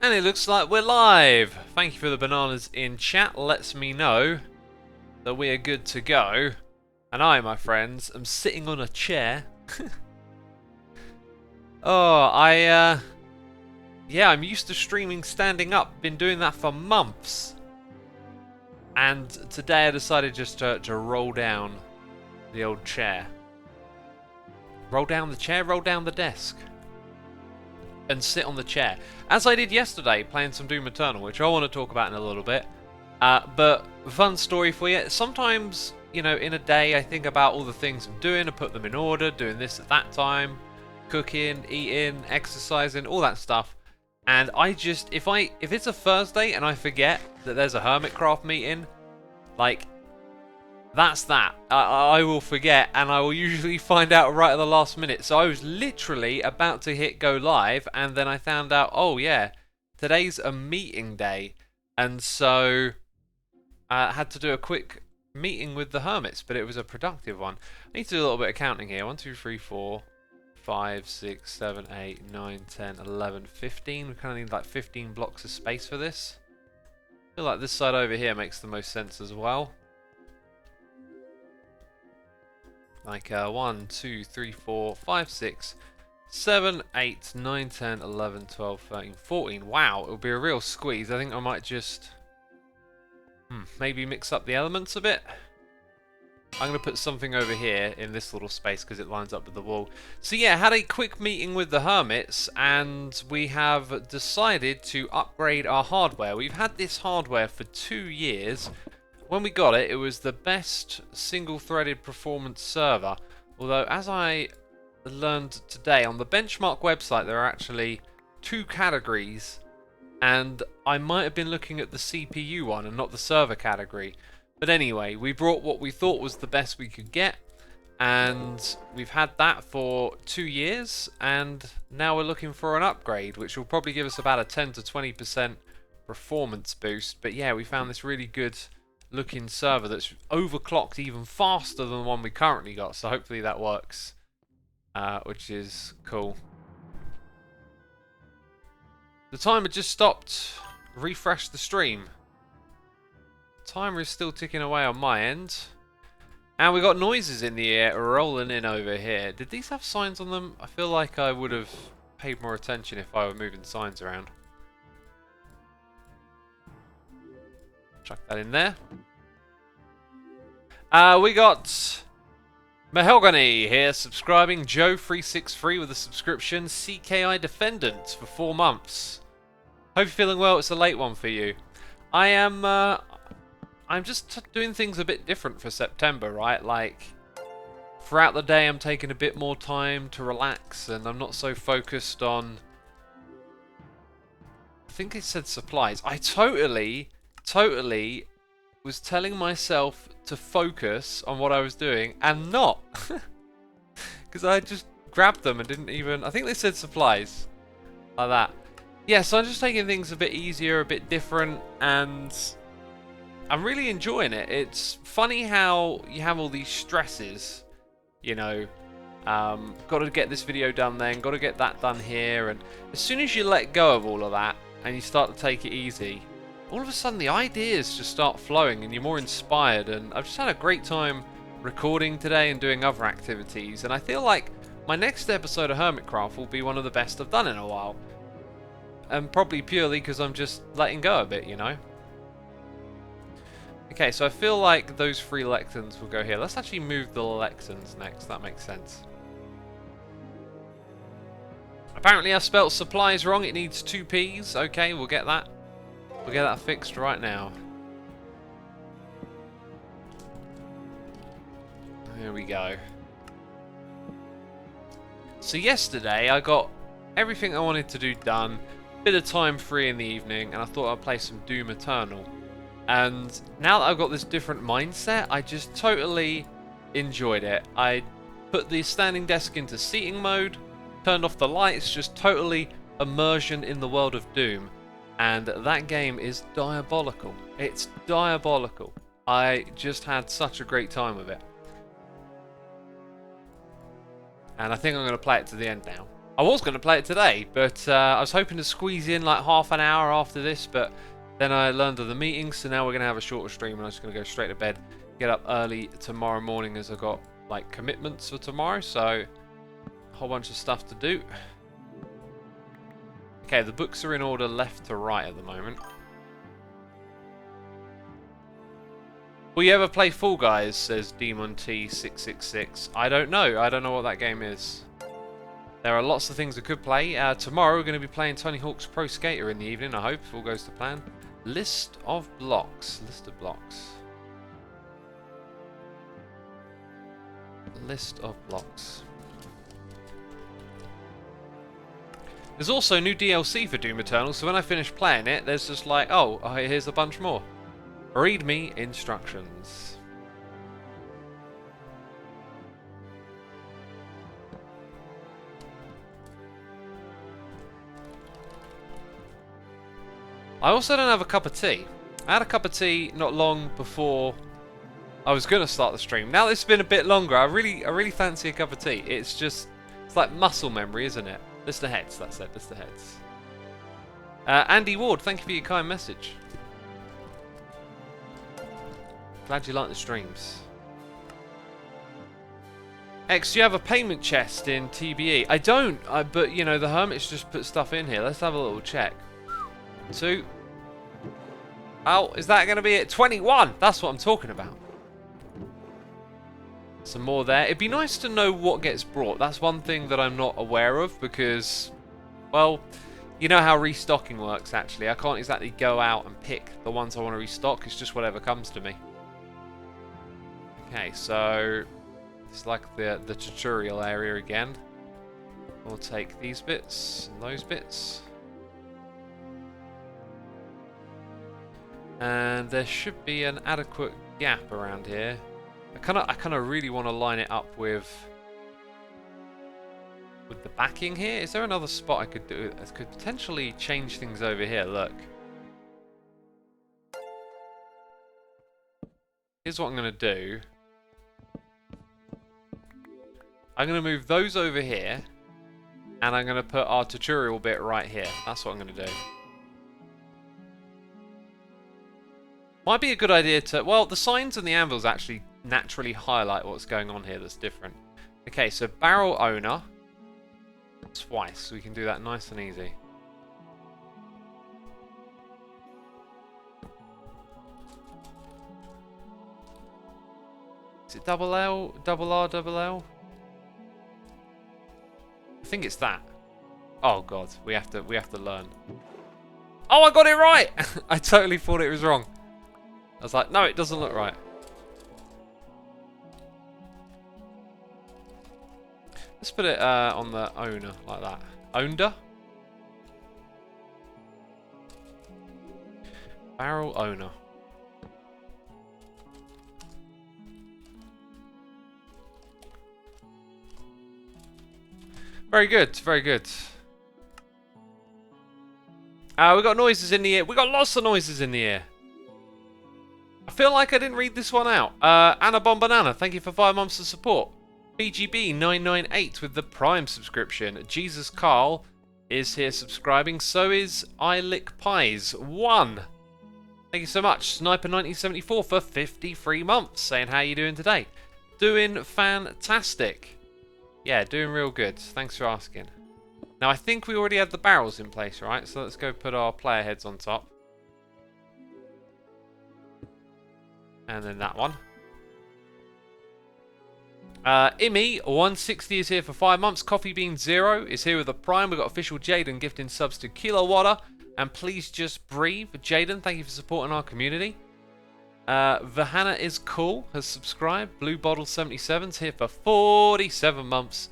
And it looks like we're live. Thank you for the bananas in chat. Lets me know that we are good to go. And I, my friends, am sitting on a chair. Yeah, I'm used to streaming standing up. Been doing that for months. And today I decided just to roll down the old chair. Roll down the chair, roll down the desk. And sit on the chair. As I did yesterday, playing some Doom Eternal, which I want to talk about in a little bit. But fun story for you. Sometimes, you know, in a day I think about all the things I'm doing and put them in order, doing this at that time, cooking, eating, exercising, all that stuff. And I just, if it's a Thursday and I forget that there's a Hermitcraft meeting, like, that's that. I will forget, and I will usually find out right at the last minute. So I was literally about to hit go live, and then I found out, oh yeah, today's a meeting day. And so I had to do a quick meeting with the hermits, but it was a productive one. I need to do a little bit of counting here. 1, 2, 3, 4, 5, 6, 7, 8, 9, 10, 11, 15. We kind of need like 15 blocks of space for this. I feel like this side over here makes the most sense as well. Like 1, 2, 3, 4, 5, 6, 7, 8, 9, 10, 11, 12, 13, 14. Wow, it'll be a real squeeze. I think I might just maybe mix up the elements a bit. I'm going to put something over here in this little space because it lines up with the wall. So yeah, had a quick meeting with the hermits and we have decided to upgrade our hardware. We've had this hardware for 2 years. When we got it, it was the best single-threaded performance server. Although, as I learned today, on the Benchmark website, there are actually 2 categories. And I might have been looking at the CPU one and not the server category. But anyway, we brought what we thought was the best we could get. And we've had that for 2 years. And now we're looking for an upgrade, which will probably give us about a 10 to 20% performance boost. But yeah, we found this really good looking server that's overclocked even faster than the one we currently got, so hopefully that works, which is cool. The timer just stopped. Refresh the stream. Timer is still ticking away on my end, and we got noises in the air rolling in over here. Did these have signs on them? I feel like I would have paid more attention if I were moving signs around. Chuck that in there. We got Mahogany here subscribing. Joe363 with a subscription. CKI Defendant for 4 months. Hope you're feeling well. It's a late one for you. I am. I'm just doing things a bit different for September, right? Like, throughout the day, I'm taking a bit more time to relax, and I'm not so focused on. I think it said supplies. I totally was telling myself to focus on what I was doing and not. Because I just grabbed them and didn't even. I think they said supplies. Like that. Yeah, so I'm just taking things a bit easier, a bit different, and I'm really enjoying it. It's funny how you have all these stresses, you know. Got to get this video done then, got to get that done here, and as soon as you let go of all of that and you start to take it easy, all of a sudden the ideas just start flowing and you're more inspired. And I've just had a great time recording today and doing other activities, and I feel like my next episode of Hermitcraft will be one of the best I've done in a while. And probably purely because I'm just letting go a bit, you know. Okay, so I feel like those 3 lecterns will go here. Let's actually move the lecterns next, that makes sense. Apparently I spelt supplies wrong, it needs 2 P's. Okay, we'll get that. We'll get that fixed right now. There we go. So yesterday I got everything I wanted to do done. Bit of time free in the evening, and I thought I'd play some Doom Eternal. And now that I've got this different mindset, I just totally enjoyed it. I put the standing desk into seating mode, turned off the lights, just totally immersion in the world of Doom. And that game is diabolical. It's diabolical. I just had such a great time with it. And I think I'm going to play it to the end now. I was going to play it today, but I was hoping to squeeze in like half an hour after this, but then I learned of the meetings, so now we're going to have a shorter stream, and I'm just going to go straight to bed, get up early tomorrow morning as I've got like commitments for tomorrow, so a whole bunch of stuff to do. Okay, the books are in order left to right at the moment. Will you ever play Fall Guys, says Demon T666. I don't know what that game is. There are lots of things I could play. Tomorrow we're going to be playing Tony Hawk's Pro Skater in the evening, I hope, if all goes to plan. List of blocks. List of blocks. List of blocks. There's also new DLC for Doom Eternal, so when I finish playing it, there's just like, oh, here's a bunch more. Read me instructions. I also don't have a cup of tea. I had a cup of tea not long before I was going to start the stream. Now it's been a bit longer. I really fancy a cup of tea. It's like muscle memory, isn't it? List the heads, that's it. List the heads. Andy Ward, thank you for your kind message. Glad you like the streams. X, do you have a payment chest in TBE? I don't, but you know, the Hermits just put stuff in here. Let's have a little check. 2. Oh, is that going to be it? 21! That's what I'm talking about. Some more there. It'd be nice to know what gets brought. That's one thing that I'm not aware of because, well, you know how restocking works actually. I can't exactly go out and pick the ones I want to restock. It's just whatever comes to me. Okay, so it's like the tutorial area again. We'll take these bits and those bits. And there should be an adequate gap around here. I kind of really want to line it up with the backing here. Is there another spot I could do? I could potentially change things over here. Look. Here's what I'm going to do. I'm going to move those over here, and I'm going to put our tutorial bit right here. That's what I'm going to do. Might be a good idea to... Well, the signs and the anvils actually naturally highlight what's going on here that's different. Okay, so barrel owner. Twice, so we can do that nice and easy. Is it double L, double R, double L? I think it's that. Oh god, we have to learn. Oh, I got it right! I totally thought it was wrong. I was like, no, it doesn't look right. Let's put it on the owner, like that. Owner? Barrel owner. Very good, very good. We got noises in the ear. We got lots of noises in the ear. I feel like I didn't read this one out. Anna Bombanana, thank you for 5 months of support. BGB998 with the Prime subscription. Jesus Carl is here subscribing. So is I Lick Pies 1. Thank you so much. Sniper1974 for 53 months. Saying, how you doing today? Doing fantastic. Yeah, doing real good. Thanks for asking. Now, I think we already had the barrels in place, right? So let's go put our player heads on top. And then that one. Immy160 is here for 5 months. Coffee Bean 0 is here with a Prime. We've got official Jaden gifting subs to Kilowatt. And please just breathe. Jaden, thank you for supporting our community. Vahana is cool, has subscribed. Blue Bottle 77 is here for 47 months.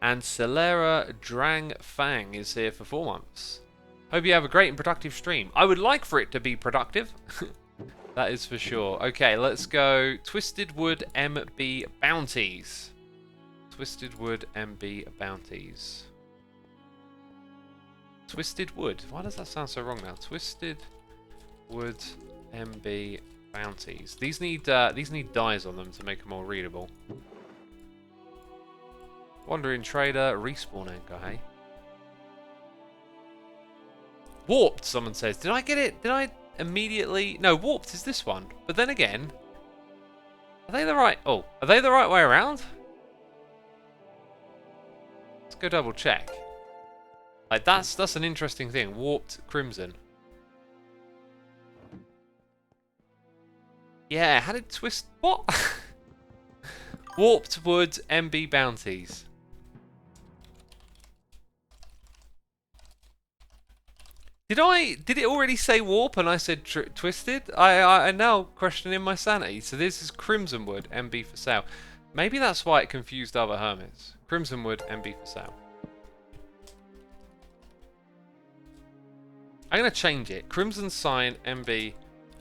And Celera Drang Fang is here for 4 months. Hope you have a great and productive stream. I would like for it to be productive. That is for sure. Okay, let's go Twisted Wood MB Bounties. Twisted Wood MB Bounties. Twisted Wood. Why does that sound so wrong now? Twisted Wood MB Bounties. These need dyes on them to make them more readable. Wandering Trader, Respawn Anchor, hey? Warped, someone says. Did I get it? Did I immediately... No, warped is this one. But then again... Are they the right... Oh, are they the right way around? Let's go double check. Like, that's an interesting thing. Warped Crimson. Yeah, how did twist... What? Warped Wood MB Bounties. Did it already say warp and I said twisted? I'm now questioning my sanity. So this is Crimson Wood MB for sale. Maybe that's why it confused other hermits. Crimson Wood MB for sale. I'm gonna change it. Crimson Sign MB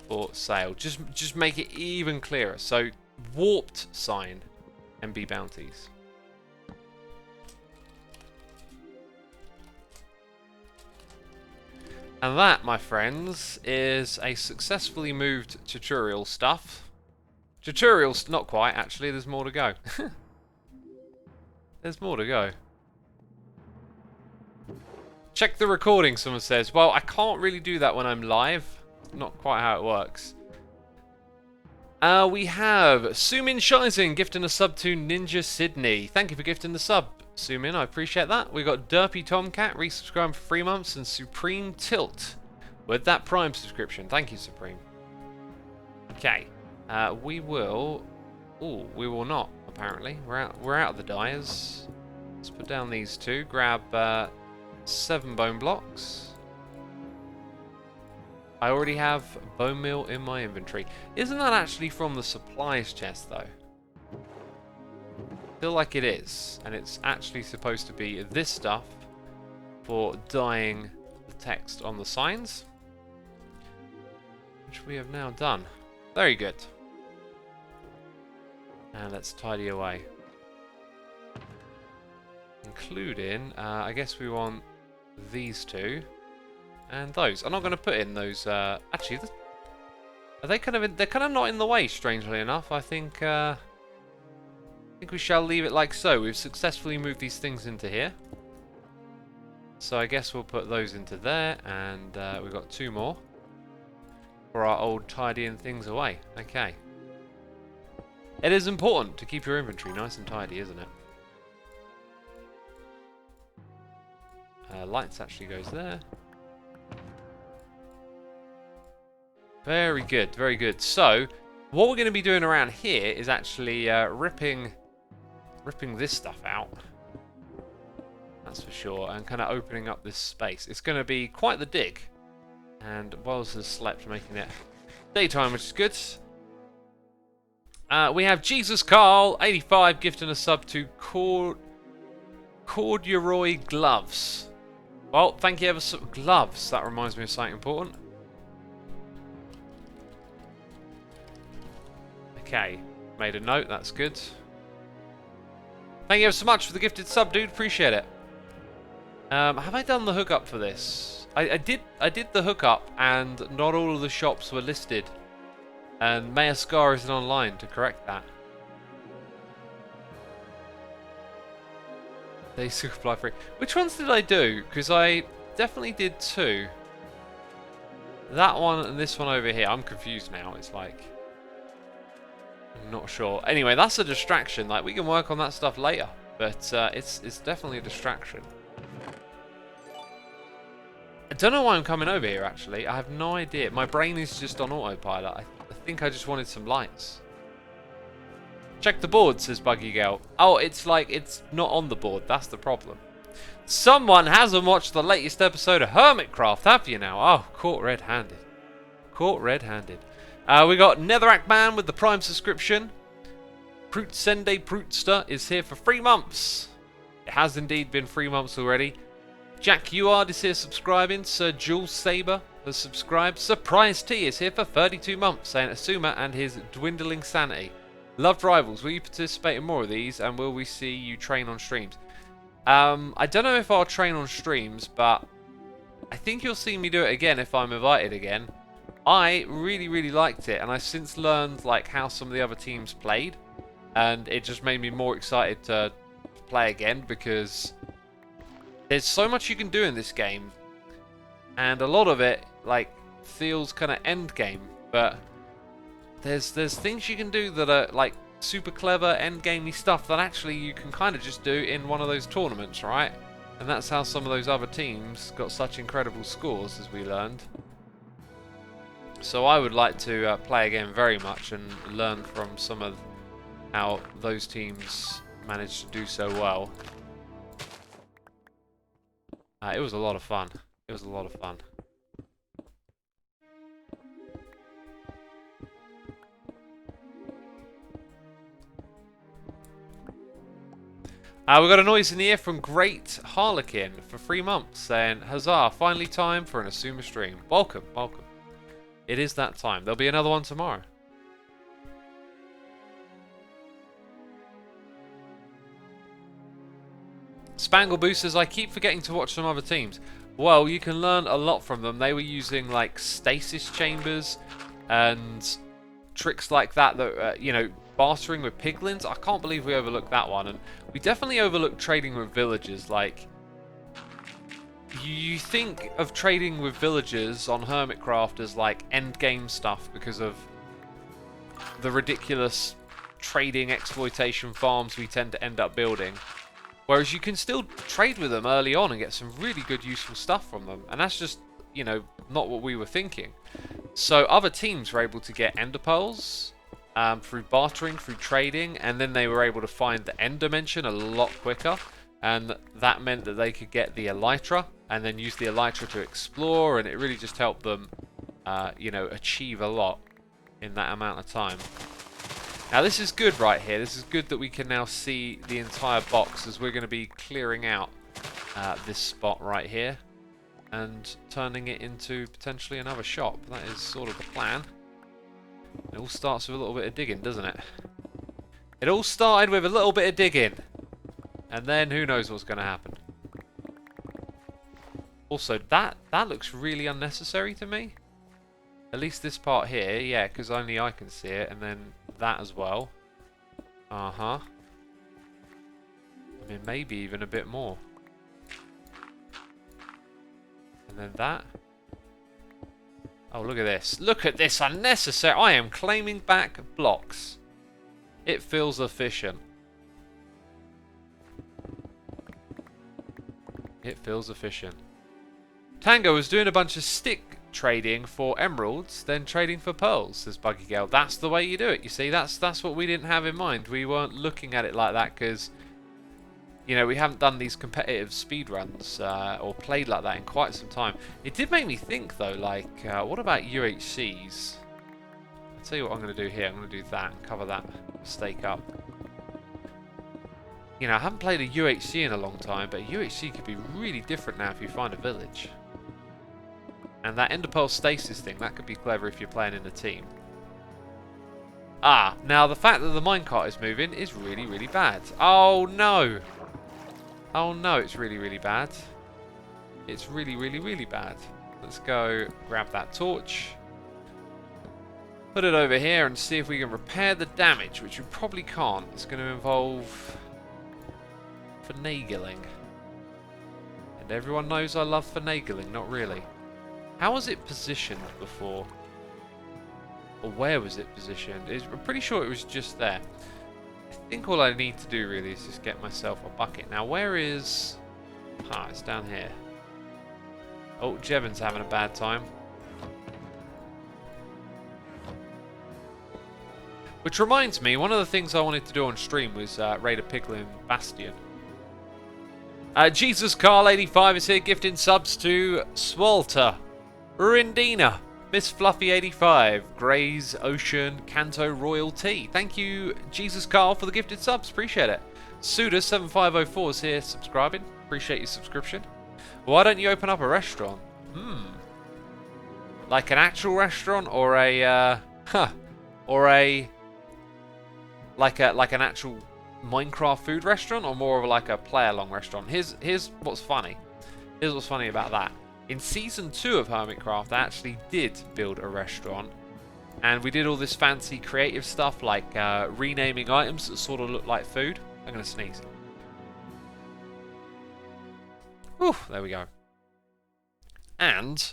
for sale. Just make it even clearer. So warped sign MB bounties. And that, my friends, is a successfully moved tutorial stuff. Tutorials, not quite, actually. There's more to go. There's more to go. Check the recording, someone says. Well, I can't really do that when I'm live. Not quite how it works. We have Sumin Shizen gifting a sub to Ninja Sydney. Thank you for gifting the sub, Sumin. I appreciate that. We got Derpy Tomcat resubscribing for 3 months and Supreme Tilt with that Prime subscription. Thank you, Supreme. Okay. We will... Ooh, we will not, apparently. We're out of the dyers. Let's put down these two. Grab 7 bone blocks. I already have bone meal in my inventory. Isn't that actually from the supplies chest, though? I feel like it is. And it's actually supposed to be this stuff for dyeing the text on the signs. Which we have now done. Very good. And let's tidy away. Including, I guess we want these two. And those. I'm not going to put in those. Actually, are they kind of? They're kind of not in the way. Strangely enough, I think we shall leave it like so. We've successfully moved these things into here. So I guess we'll put those into there, and we've got 2 more for our old tidying things away. Okay. It is important to keep your inventory nice and tidy, isn't it? Lights actually goes there. Very good, very good. So, what we're going to be doing around here is actually ripping this stuff out. That's for sure. And kind of opening up this space. It's going to be quite the dig. And Wells has slept, making it daytime, which is good. We have Jesus Carl, 85, gifting a sub to Corduroy Gloves. Well, thank you ever so much. Gloves. That reminds me of something important. Okay, made a note, that's good. Thank you ever so much for the gifted sub, dude, appreciate it. Have I done the hookup for this? I did the hookup, and not all of the shops were listed. And Mayascar isn't online to correct that. They supply free. Which ones did I do? Because I definitely did 2. That one and this one over here. I'm confused now, it's like... I'm not sure. Anyway, that's a distraction. Like, we can work on that stuff later, but it's definitely a distraction. I don't know why I'm coming over here, actually. I have no idea. My brain is just on autopilot. I think I just wanted some lights. Check the board, says Buggy Gal. Oh, it's like, it's not on the board. That's the problem. Someone hasn't watched the latest episode of Hermitcraft, have you now? Oh, caught red-handed. Caught red-handed. We got Netherrack Man with the Prime subscription. Proot Sende Prootster is here for 3 months. It has indeed been 3 months already. Jack Uard is here subscribing. Sir Jules Saber has subscribed. Surprise T is here for 32 months, saying Asuma and his dwindling sanity. Loved Rivals, will you participate in more of these, and will we see you train on streams? I don't know if I'll train on streams, but I think you'll see me do it again if I'm invited again. I really liked it, and I've since learned like how some of the other teams played, and it just made me more excited to play again, because there's so much you can do in this game, and a lot of it like feels kind of end game, but there's things you can do that are like super clever end gamey stuff that actually you can kind of just do in one of those tournaments, right? And that's how some of those other teams got such incredible scores, as we learned. So I would like to play again very much and learn from some of how those teams managed to do so well. It was a lot of fun. It was a lot of fun. We got a noise in the ear from Great Harlequin for 3 months saying, "Huzzah, finally time for an Asuma stream." Welcome, welcome. It is that time. There'll be another one tomorrow. Spangle Boosters, I keep forgetting to watch some other teams. Well, you can learn a lot from them. They were using like stasis chambers and tricks like that you know, bartering with piglins. I can't believe we overlooked that one. And we definitely overlooked trading with villagers. Like, you think of trading with villagers on Hermitcraft as like end game stuff because of the ridiculous trading exploitation farms we tend to end up building. Whereas you can still trade with them early on and get some really good useful stuff from them. And that's just, you know, not what we were thinking. So other teams were able to get ender pearls through bartering, through trading, and then they were able to find the end dimension a lot quicker. And that meant that they could get the elytra and then use the elytra to explore, and it really just helped them, you know, achieve a lot in that amount of time. Now this is good right here. This is good that we can now see the entire box, as we're going to be clearing out this spot right here and turning it into potentially another shop. That is sort of the plan. It all starts with a little bit of digging, doesn't it? It all started with a little bit of digging, and then who knows what's going to happen. Also, that looks really unnecessary to me. At least this part here, yeah, because only I can see it, and then that as well. I mean, maybe even a bit more. And then that. Oh, look at this. Look at this unnecessary. I am claiming back blocks. It feels efficient. It feels efficient. Tango was doing a bunch of stick trading for emeralds, then trading for pearls, says Buggy Girl. That's the way you do it, you see. That's what we didn't have in mind. We weren't looking at it like that because, you know, we haven't done these competitive speedruns or played like that in quite some time. It did make me think, though, like, what about UHCs? I'll tell you what I'm going to do here. I'm going to do that and cover that mistake up. You know, I haven't played a UHC in a long time, but a UHC could be really different now if you find a village. And that Enderpearl stasis thing, that could be clever if you're playing in a team. Ah, now the fact that the minecart is moving is really, really bad. Oh no! Oh no, it's really, really bad. It's really, really, really bad. Let's go grab that torch. Put it over here and see if we can repair the damage, which we probably can't. It's going to involve finagling. And everyone knows I love finagling, not really. How was it positioned before? Or where was it positioned? I'm pretty sure it was just there. I think all I need to do really is just get myself a bucket. Now where is... Ah, it's down here. Oh, Jevon's having a bad time. Which reminds me, one of the things I wanted to do on stream was raid a Piglin Bastion. Jesus Carl 85 is here gifting subs to Swalter, Rindina, Miss Fluffy 85, Gray's Ocean, Kanto Royal Tea. Thank you, Jesus Carl, for the gifted subs. Appreciate it. Suda 7504 is here subscribing. Appreciate your subscription. Why don't you open up a restaurant? Like an actual restaurant, or a like an actual Minecraft food restaurant, or more of like a play-along restaurant? Here's what's funny. Here's what's funny about that. In Season 2 of Hermitcraft, I actually did build a restaurant. And we did all this fancy creative stuff, like renaming items that sort of look like food. I'm going to sneeze. Whew, there we go. And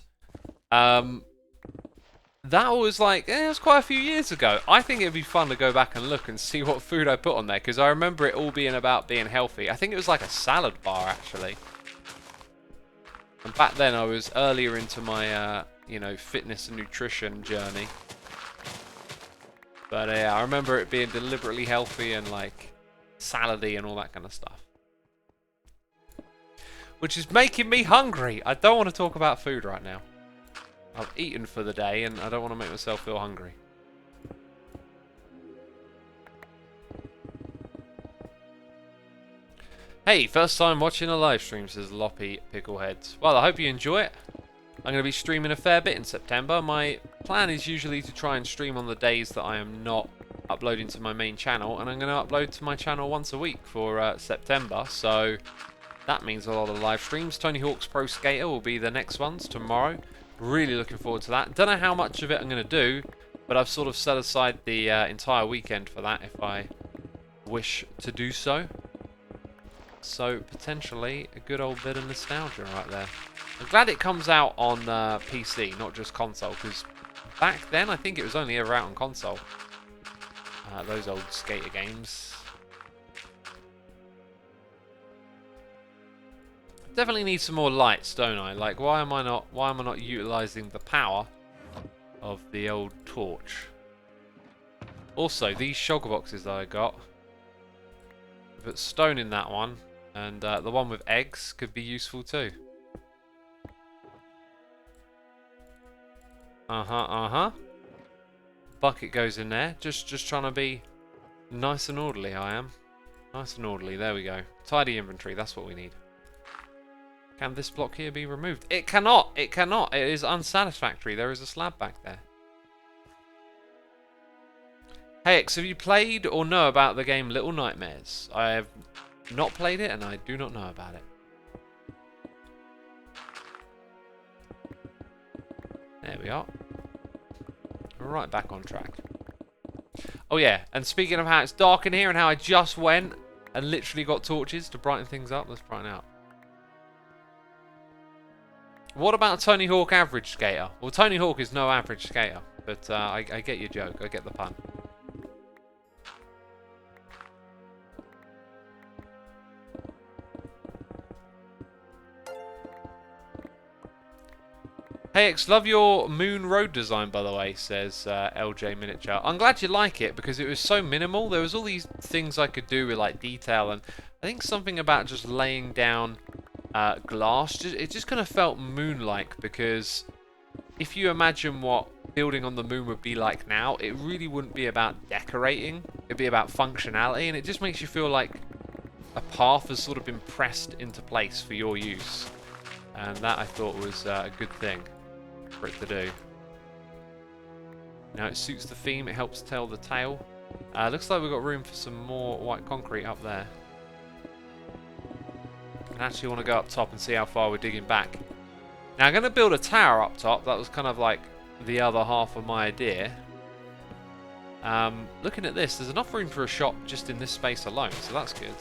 that was like, it was quite a few years ago. I think it'd be fun to go back and look and see what food I put on there, because I remember it all being about being healthy. I think it was like a salad bar, actually. And back then I was earlier into my, you know, fitness and nutrition journey. But yeah, I remember it being deliberately healthy and like salady and all that kind of stuff. Which is making me hungry. I don't want to talk about food right now. I've eaten for the day and I don't want to make myself feel hungry. Hey, first time watching a live stream, says Loppy Pickleheads. Well, I hope you enjoy it. I'm going to be streaming a fair bit in September. My plan is usually to try and stream on the days that I am not uploading to my main channel, and I'm going to upload to my channel once a week for September, so that means a lot of live streams. Tony Hawk's Pro Skater will be the next ones tomorrow. Really looking forward to that. Don't know how much of it I'm going to do, but I've sort of set aside the entire weekend for that if I wish to do so. So potentially a good old bit of nostalgia right there. I'm glad it comes out on PC, not just console, because back then I think it was only ever out on console. Those old skater games. Definitely need some more lights, don't I? Like, why am I not utilizing the power of the old torch? Also, these shulker boxes that I got, put stone in that one, and the one with eggs could be useful too. Bucket goes in there. Just trying to be nice and orderly, I am. Nice and orderly. There we go. Tidy inventory. That's what we need. Can this block here be removed? It cannot. It cannot. It is unsatisfactory. There is a slab back there. Hey X, have you played or know about the game Little Nightmares? I have not played it and I do not know about it. There we are. Right back on track. Oh yeah, and speaking of how it's dark in here and how I just went and literally got torches to brighten things up, let's brighten out. What about Tony Hawk Average Skater? Well, Tony Hawk is no average skater, but I get your joke, I get the pun. Hey X, love your moon road design by the way, says LJ Miniature. I'm glad you like it because it was so minimal. There was all these things I could do with like detail, and I think something about just laying down glass, it just kind of felt moon-like, because if you imagine what building on the moon would be like now, it really wouldn't be about decorating, it'd be about functionality, and it just makes you feel like a path has sort of been pressed into place for your use, and that I thought was a good thing for it to do. Now it suits the theme, it helps tell the tale. Looks like we've got room for some more white concrete up there. I actually want to go up top and see how far we're digging back. Now I'm going to build a tower up top. That was kind of like the other half of my idea. Looking at this, there's enough room for a shop just in this space alone, so that's good.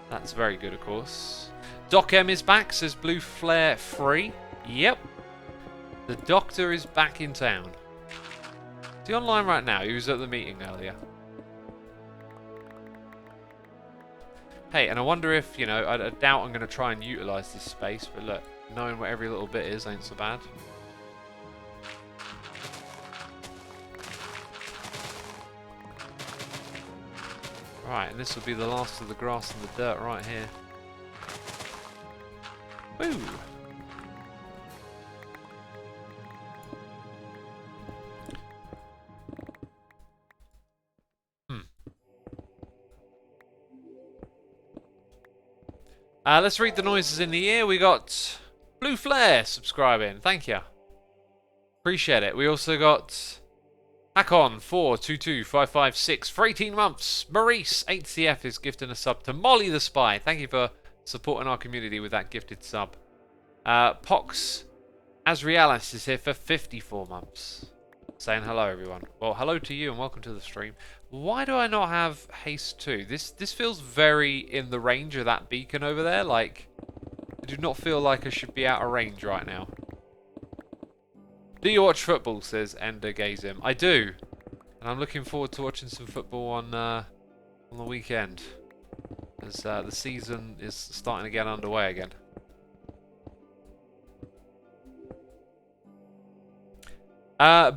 That's very good, of course. Doc M is back, says Blue Flare Free. Yep. The Doctor is back in town. Is he online right now? He was at the meeting earlier. Hey, and I wonder if, you know, I doubt I'm going to try and utilise this space, but look, knowing where every little bit is ain't so bad. Right, and this will be the last of the grass and the dirt right here. Woo! Let's read the noises in the ear. We got Blue Flare subscribing. Thank you. Appreciate it. We also got Hakon422556 for 18 months. Maurice 8CF is gifting a sub to Molly the Spy. Thank you for supporting our community with that gifted sub. Pox Asrialis is here for 54 months. saying hello, everyone. Well, hello to you and welcome to the stream. Why do I not have haste 2? This feels very in the range of that beacon over there. Like, I do not feel like I should be out of range right now. Do you watch football? Says Ender Gazim. I do, and I'm looking forward to watching some football on the weekend, as the season is starting to get underway again.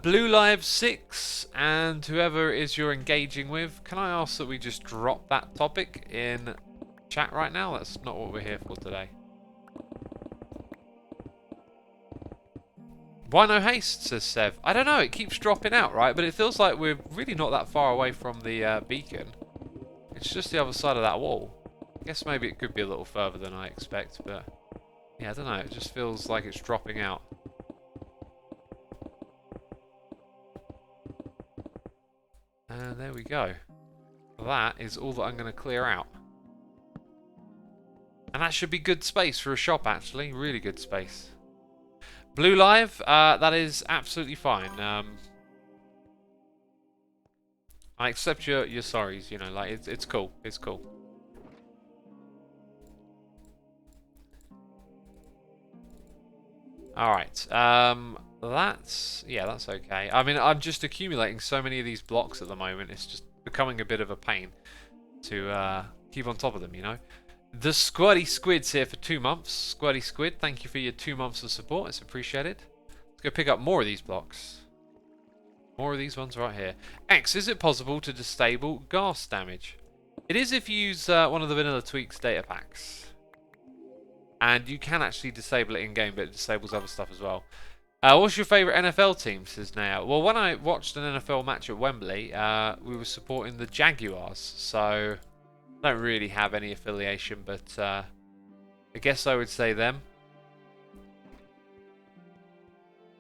Blue Live 6 and whoever it is you're engaging with, can I ask that we just drop that topic in chat right now? That's not what we're here for today. Why no haste, says Sev. I don't know, it keeps dropping out, right? But it feels like we're really not that far away from the beacon. It's just the other side of that wall. I guess maybe it could be a little further than I expect, but yeah, I don't know, it just feels like it's dropping out. And there we go. That is all that I'm going to clear out. And that should be good space for a shop, actually. Really good space. Blue Live, that is absolutely fine. I accept your sorries, you know, like, it's cool. It's cool. Alright, that's okay. I mean, I'm just accumulating so many of these blocks at the moment, it's just becoming a bit of a pain to keep on top of them, you know. The Squirty Squid's here for 2 months. Squirty Squid, thank you for your 2 months of support, it's appreciated. Let's go pick up more of these blocks. More of these ones right here. X, is it possible to disable gas damage? It is if you use one of the Vanilla Tweaks data packs. And you can actually disable it in-game, but it disables other stuff as well. What's your favourite NFL team, says Naya? Well, when I watched an NFL match at Wembley, we were supporting the Jaguars, so I don't really have any affiliation, but I guess I would say them.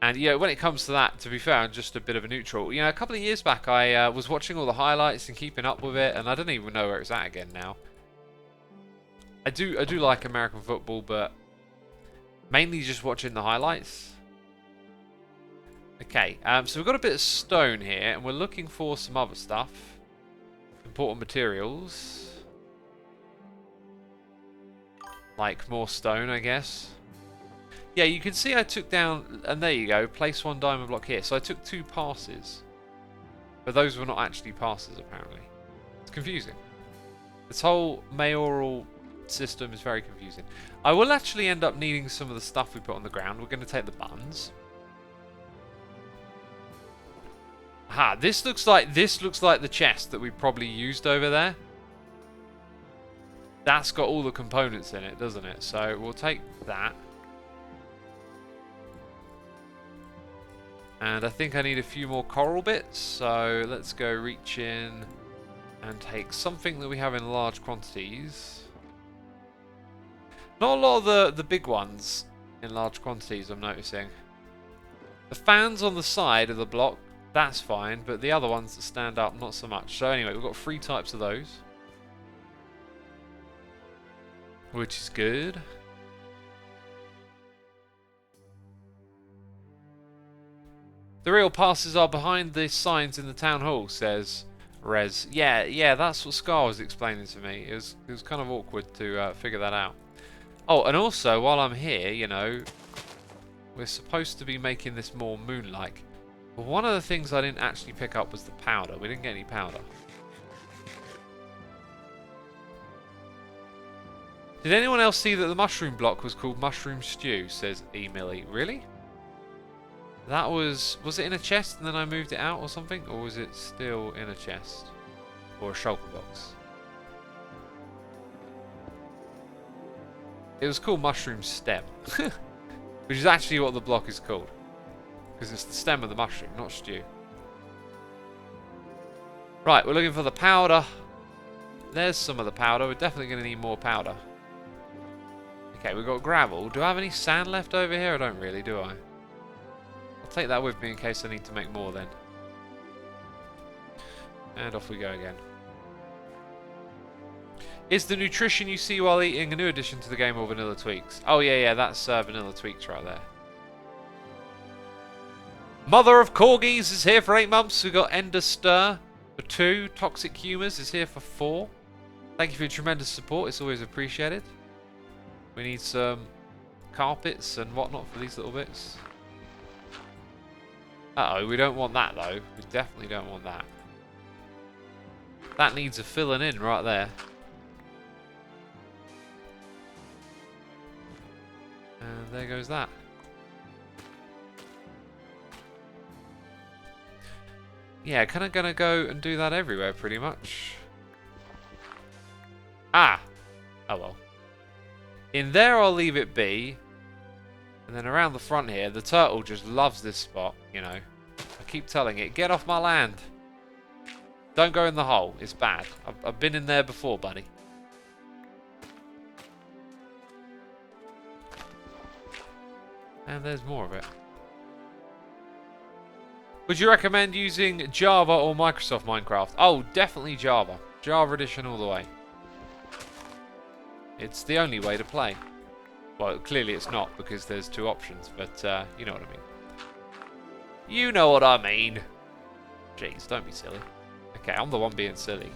And yeah, when it comes to that, to be fair, I'm just a bit of a neutral. You know, a couple of years back, I was watching all the highlights and keeping up with it, and I don't even know where it's at again now. I do like American football, but mainly just watching the highlights. Okay, so we've got a bit of stone here, and we're looking for some other stuff. Important materials. Like more stone, I guess. Yeah, you can see I took down, and there you go, place 1 diamond block here. So I took 2 passes. But those were not actually passes, apparently. It's confusing. This whole mayoral system is very confusing. I will actually end up needing some of the stuff we put on the ground. We're going to take the buttons. Aha, this looks like the chest that we probably used over there. That's got all the components in it, doesn't it? So we'll take that. And I think I need a few more coral bits, so let's go reach in and take something that we have in large quantities. Not a lot of the big ones in large quantities, I'm noticing. The fans on the side of the block, that's fine, but the other ones that stand up, not so much. So anyway, we've got 3 types of those, which is good. The real passes are behind the signs in the town hall, says Rez. Yeah, that's what Scar was explaining to me. It was kind of awkward to figure that out. Oh, and also, while I'm here, you know, we're supposed to be making this more moon-like. But one of the things I didn't actually pick up was the powder. We didn't get any powder. Did anyone else see that the mushroom block was called Mushroom Stew, says Emily. Really? That was it in a chest and then I moved it out or something? Or was it still in a chest? Or a shulker box? It was called Mushroom Stem. Which is actually what the block is called. Because it's the stem of the mushroom, not stew. Right, we're looking for the powder. There's some of the powder. We're definitely going to need more powder. Okay, we've got gravel. Do I have any sand left over here? I don't really, do I? I'll take that with me in case I need to make more then. And off we go again. Is the nutrition you see while eating a new addition to the game or Vanilla Tweaks? Oh yeah, that's Vanilla Tweaks right there. Mother of Corgis is here for 8 months. We've got Ender Stir for 2. Toxic Humours is here for 4. Thank you for your tremendous support. It's always appreciated. We need some carpets and whatnot for these little bits. Uh-oh, we don't want that though. We definitely don't want that. That needs a filling in right there. And there goes that. Yeah, kind of gonna go and do that everywhere pretty much. Ah! Oh well. In there I'll leave it be. And then around the front here, the turtle just loves this spot, you know. I keep telling it, get off my land. Don't go in the hole, it's bad. I've been in there before, buddy. And there's more of it. Would you recommend using Java or Microsoft Minecraft? Oh, definitely Java. Java Edition all the way. It's the only way to play. Well, clearly it's not because there's 2 options, but you know what I mean. You know what I mean. Jeez, don't be silly. Okay, I'm the one being silly.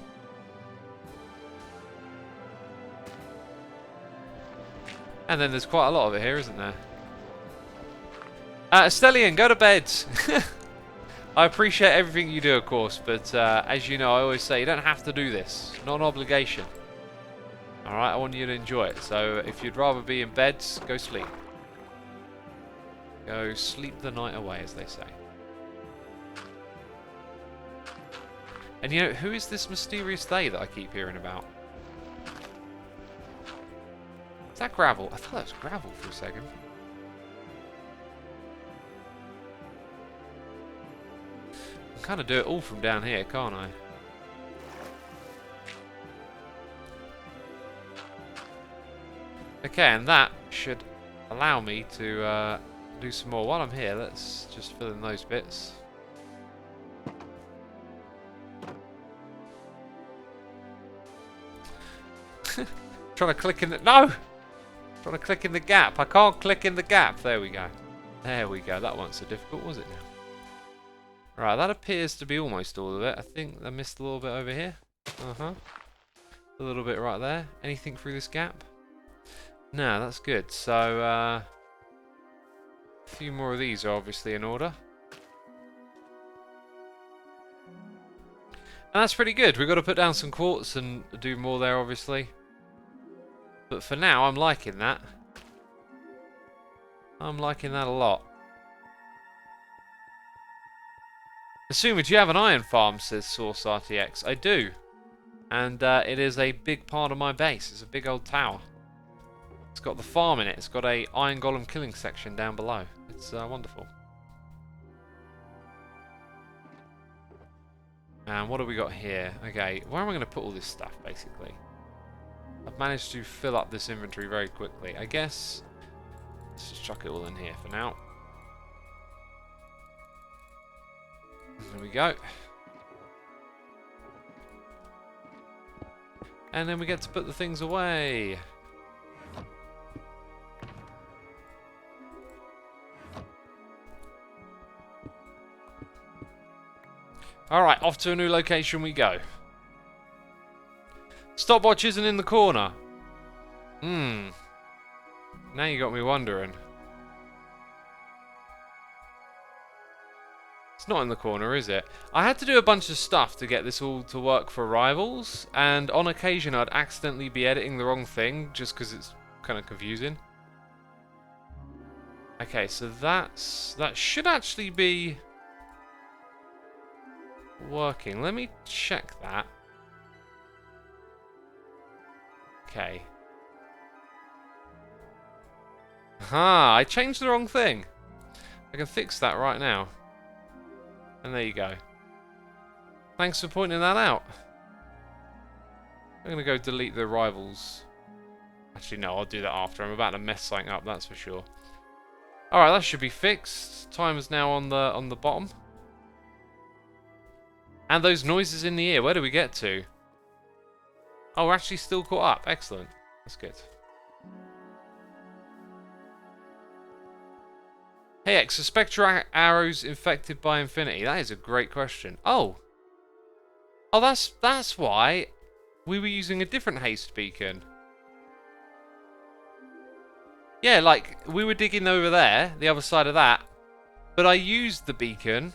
And then there's quite a lot of it here, isn't there? Stellian, go to bed. I appreciate everything you do, of course, but as you know, I always say you don't have to do this. Not an obligation. Alright, I want you to enjoy it. So if you'd rather be in bed, go sleep. Go sleep the night away, as they say. And you know, who is this mysterious they that I keep hearing about? Is that gravel? I thought that was gravel for a second. I can kind of do it all from down here, can't I? Okay, and that should allow me to do some more. While I'm here, let's just fill in those bits. Trying to click in the... No! Trying to click in the gap. I can't click in the gap. There we go. There we go. That wasn't so difficult, was it now? Right, that appears to be almost all of it. I think I missed a little bit over here. A little bit right there. Anything through this gap? No, that's good. So, a few more of these are obviously in order. And that's pretty good. We've got to put down some quartz and do more there, obviously. But for now, I'm liking that. I'm liking that a lot. Assuming, do you have an iron farm, says Source RTX. I do. And it is a big part of my base. It's a big old tower. It's got the farm in it. It's got a iron golem killing section down below. It's wonderful. And what have we got here? Okay, where am I going to put all this stuff, basically? I've managed to fill up this inventory very quickly. I guess let's just chuck it all in here for now. There we go. And then we get to put the things away. Alright, off to a new location we go. Stopwatch isn't in the corner. Now you got me wondering. It's not in the corner, is it? I had to do a bunch of stuff to get this all to work for Rivals, and on occasion I'd accidentally be editing the wrong thing, just because it's kind of confusing. Okay, so that should actually be working. Let me check that. Okay. Aha, I changed the wrong thing. I can fix that right now. And there you go. Thanks for pointing that out. I'm going to go delete the Rivals. Actually, no, I'll do that after. I'm about to mess something up, that's for sure. Alright, that should be fixed. Time is now on the bottom. And those noises in the ear, where do we get to? Oh, we're actually still caught up. Excellent. That's good. Hey X, are spectral arrows infected by infinity? That is a great question. Oh, that's why we were using a different haste beacon. Yeah, like we were digging over there, the other side of that, but I used the beacon.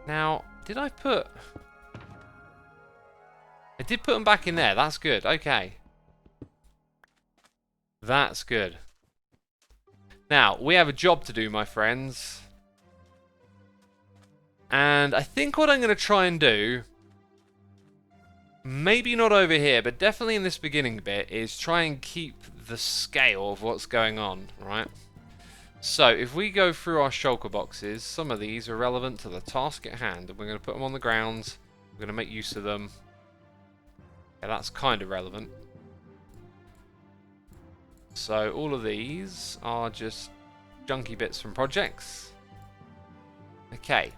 Now, did I put? I did put them back in there. That's good. Okay, that's good. Now we have a job to do, my friends. And I think what I'm going to try and do, maybe not over here, but definitely in this beginning bit, is try and keep the scale of what's going on, right? So, if we go through our shulker boxes, some of these are relevant to the task at hand, and we're going to put them on the ground. We're going to make use of them. Yeah, that's kind of relevant. So, all of these are just junky bits from projects. Okay.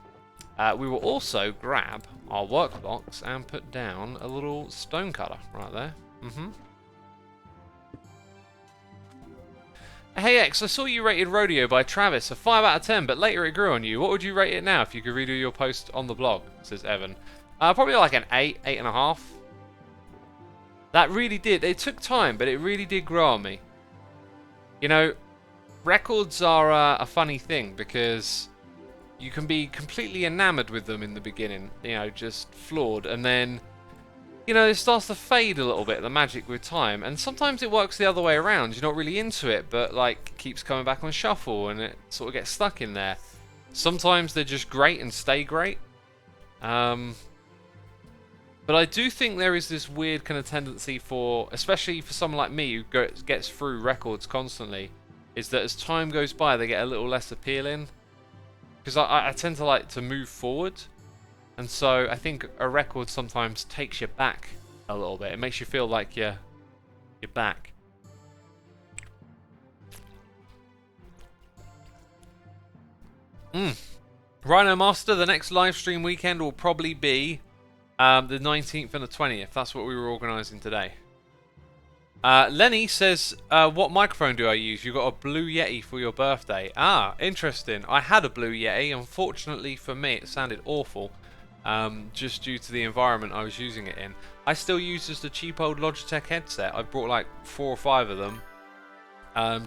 We will also grab our workbox and put down a little stone cutter right there. Hey X, I saw you rated Rodeo by Travis a 5 out of 10, but later it grew on you. What would you rate it now if you could redo your post on the blog? Says Evan. Probably like an 8, 8.5. That really did. It took time, but it really did grow on me. You know, records are a funny thing because you can be completely enamored with them in the beginning, you know, just floored, and then, you know, it starts to fade a little bit, the magic with time, and sometimes it works the other way around. You're not really into it, but, like, keeps coming back on shuffle, and it sort of gets stuck in there. Sometimes they're just great and stay great. But I do think there is this weird kind of tendency for, especially for someone like me who gets through records constantly, is that as time goes by, they get a little less appealing. Because I tend to like to move forward, and so I think a record sometimes takes you back a little bit. It makes you feel like you're back. Rhino Master, the next live stream weekend will probably be the 19th and the 20th. That's what we were organising today. Lenny says, what microphone do I use? You got a Blue Yeti for your birthday. Ah, interesting. I had a Blue Yeti. Unfortunately for me, it sounded awful. Just due to the environment I was using it in. I still use just a cheap old Logitech headset. I brought like 4 or 5 of them.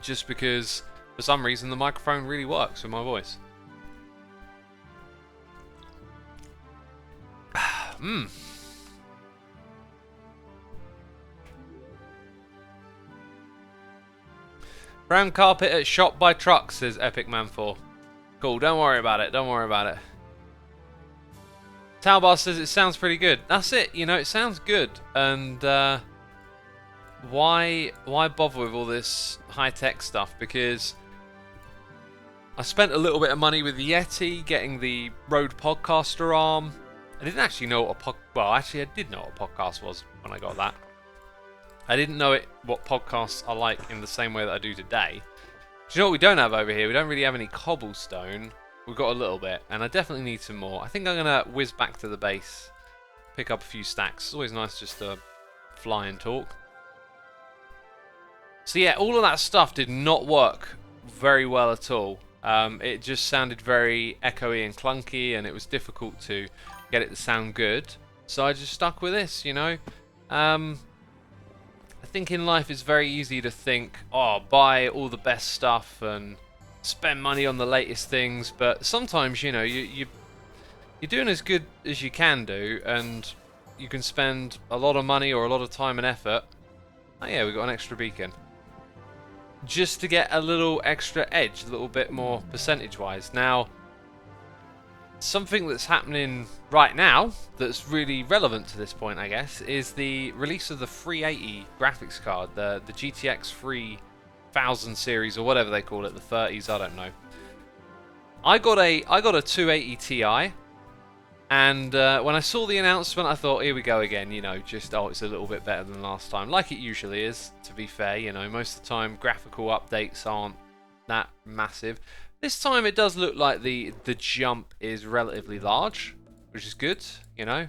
Just because, for some reason, the microphone really works with my voice. Brown carpet at shop by truck, says Epic Man 4. Cool, don't worry about it, don't worry about it. Talbar says it sounds pretty good. That's it, you know, it sounds good. And why bother with all this high-tech stuff? Because I spent a little bit of money with the Yeti, getting the Rode Podcaster arm. I didn't actually know what well, actually I did know what a podcast was when I got that. I didn't know what podcasts are like in the same way that I do today. Do you know what we don't have over here? We don't really have any cobblestone. We've got a little bit, and I definitely need some more. I think I'm going to whiz back to the base, pick up a few stacks. It's always nice just to fly and talk. So yeah, all of that stuff did not work very well at all. It just sounded very echoey and clunky, and it was difficult to get it to sound good. So I just stuck with this, you know. I think in life it's very easy to think, oh, buy all the best stuff and spend money on the latest things, but sometimes, you know, you're doing as good as you can do, and you can spend a lot of money or a lot of time and effort. Oh yeah, we got an extra beacon. Just to get a little extra edge, a little bit more percentage-wise. Now, something that's happening right now that's really relevant to this point, I guess, is the release of the 380 graphics card, the GTX 3000 series or whatever they call it, the 30s, I don't know. I got a 280 Ti, and when I saw the announcement, I thought, here we go again, you know, just, oh, it's a little bit better than last time, like it usually is, to be fair, you know, most of the time graphical updates aren't that massive. This time it does look like the jump is relatively large, which is good, you know.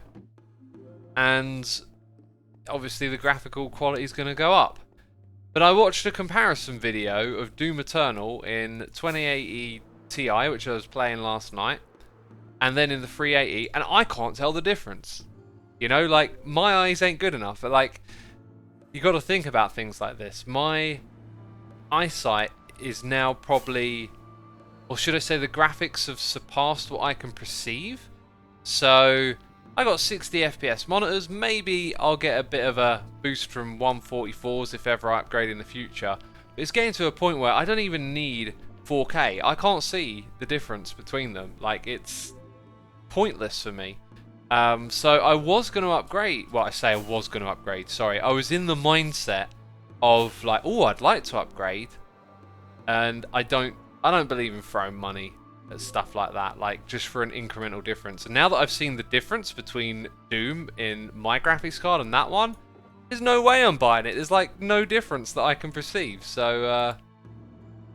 And obviously the graphical quality is going to go up. But I watched a comparison video of Doom Eternal in 2080 Ti, which I was playing last night, and then in the 380, and I can't tell the difference. You know, like, my eyes ain't good enough. But, like, you got to think about things like this. My eyesight is now probably, or should I say the graphics have surpassed what I can perceive. So I got 60 FPS monitors. Maybe I'll get a bit of a boost from 144s if ever I upgrade in the future. But it's getting to a point where I don't even need 4K. I can't see the difference between them. Like, it's pointless for me. So I was going to upgrade. Well, I say I was going to upgrade. Sorry, I was in the mindset of like, oh, I'd like to upgrade, and I don't believe in throwing money at stuff like that, like just for an incremental difference. And now that I've seen the difference between Doom in my graphics card and that one, there's no way I'm buying it. There's like no difference that I can perceive. So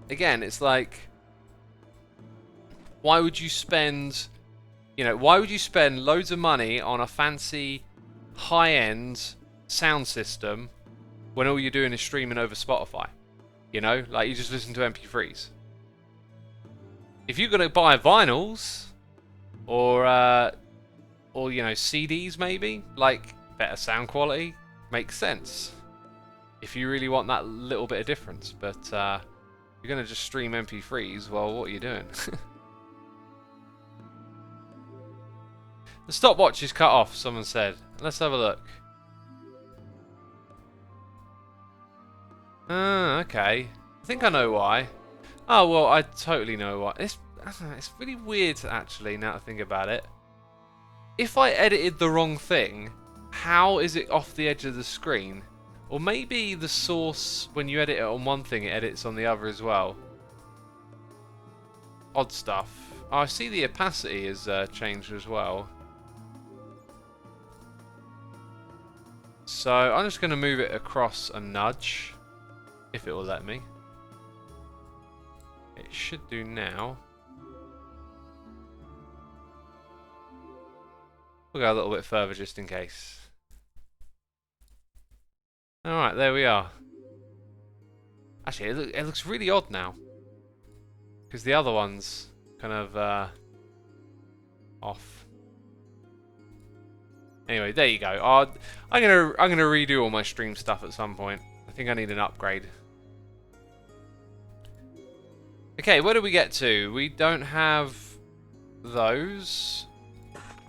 again, it's like, why would you spend, why would you spend loads of money on a fancy high-end sound system when all you're doing is streaming over Spotify? Like, you just listen to MP3s. If you're gonna buy vinyls or CDs, maybe, like, better sound quality, makes sense if you really want that little bit of difference. But you're gonna just stream MP3s, well, what are you doing? The stopwatch is cut off, someone said. Let's have a look. Okay. I think I know why. Oh, well, I totally know why. It's really weird, actually, now to think about it. If I edited the wrong thing, how is it off the edge of the screen? Or maybe the source, when you edit it on one thing, it edits on the other as well. Odd stuff. Oh, I see the opacity has changed as well. So I'm just going to move it across a nudge, if it will let me. It should do now. We'll go a little bit further just in case. Alright, there we are. Actually, it looks really odd now, because the other one's kind of off. Anyway, there you go. I'm gonna redo all my stream stuff at some point. I think I need an upgrade. Okay, where do we get to? We don't have those,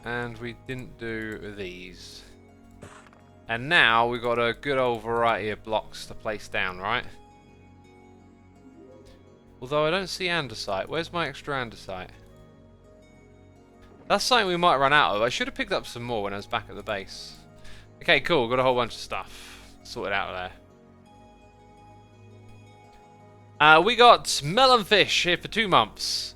and we didn't do these. And now we've got a good old variety of blocks to place down, right? Although I don't see andesite. Where's my extra andesite? That's something we might run out of. I should have picked up some more when I was back at the base. Okay, cool. Got a whole bunch of stuff sorted out of there. We got Melonfish here for 2 months.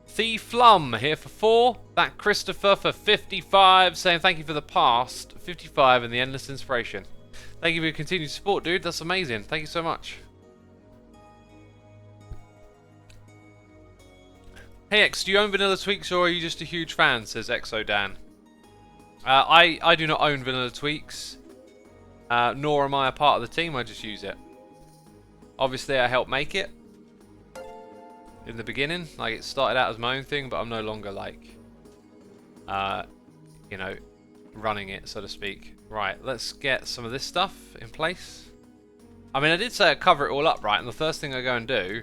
Thief Flum here for 4. That Christopher for 55, saying thank you for the past 55 and the endless inspiration. Thank you for your continued support, dude. That's amazing. Thank you so much. Hey X, do you own Vanilla Tweaks or are you just a huge fan? Says Exodan. I do not own Vanilla Tweaks, nor am I a part of the team. I just use it. Obviously, I helped make it in the beginning. Like, it started out as my own thing, but I'm no longer like, running it, so to speak. Right, let's get some of this stuff in place. I mean, I did say I'd cover it all up, right? And the first thing I go and do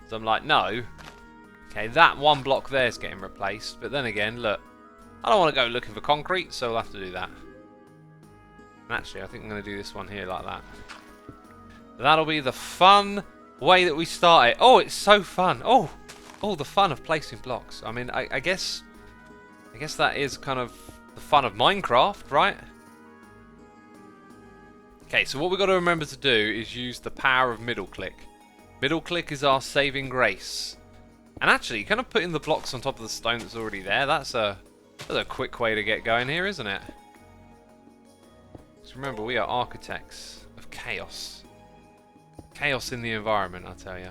is I'm like, no. Okay, that one block there is getting replaced. But then again, look, I don't want to go looking for concrete, so we'll have to do that. And actually, I think I'm going to do this one here like that. That'll be the fun way that we start it. Oh, it's so fun. Oh, the fun of placing blocks. I mean, I guess that is kind of the fun of Minecraft, right? Okay, so what we've got to remember to do is use the power of middle click. Middle click is our saving grace. And actually, kind of putting the blocks on top of the stone that's already there, that's a quick way to get going here, isn't it? Just remember, we are architects of chaos. Chaos in the environment, I tell you.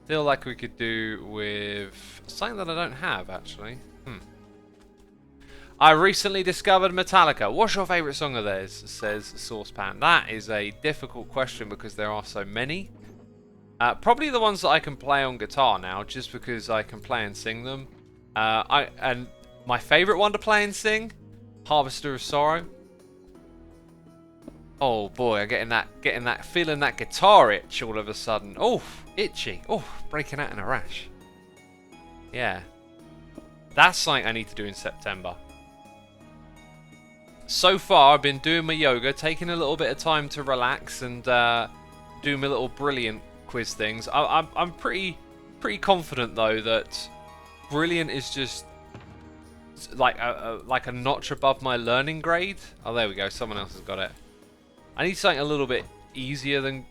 Feel like we could do with something that I don't have, actually. I recently discovered Metallica. What's your favourite song of theirs? Says Saucepan. That is a difficult question because there are so many. Probably the ones that I can play on guitar now, just because I can play and sing them. And my favourite one to play and sing, Harvester of Sorrow. Oh boy, I'm getting that, feeling that guitar itch all of a sudden. Oh, itchy. Oh, breaking out in a rash. Yeah, that's something I need to do in September. So far, I've been doing my yoga, taking a little bit of time to relax and do my little brilliant quiz things. I'm pretty confident though that brilliant is just like a notch above my learning grade. Oh, there we go. Someone else has got it. I need something a little bit easier than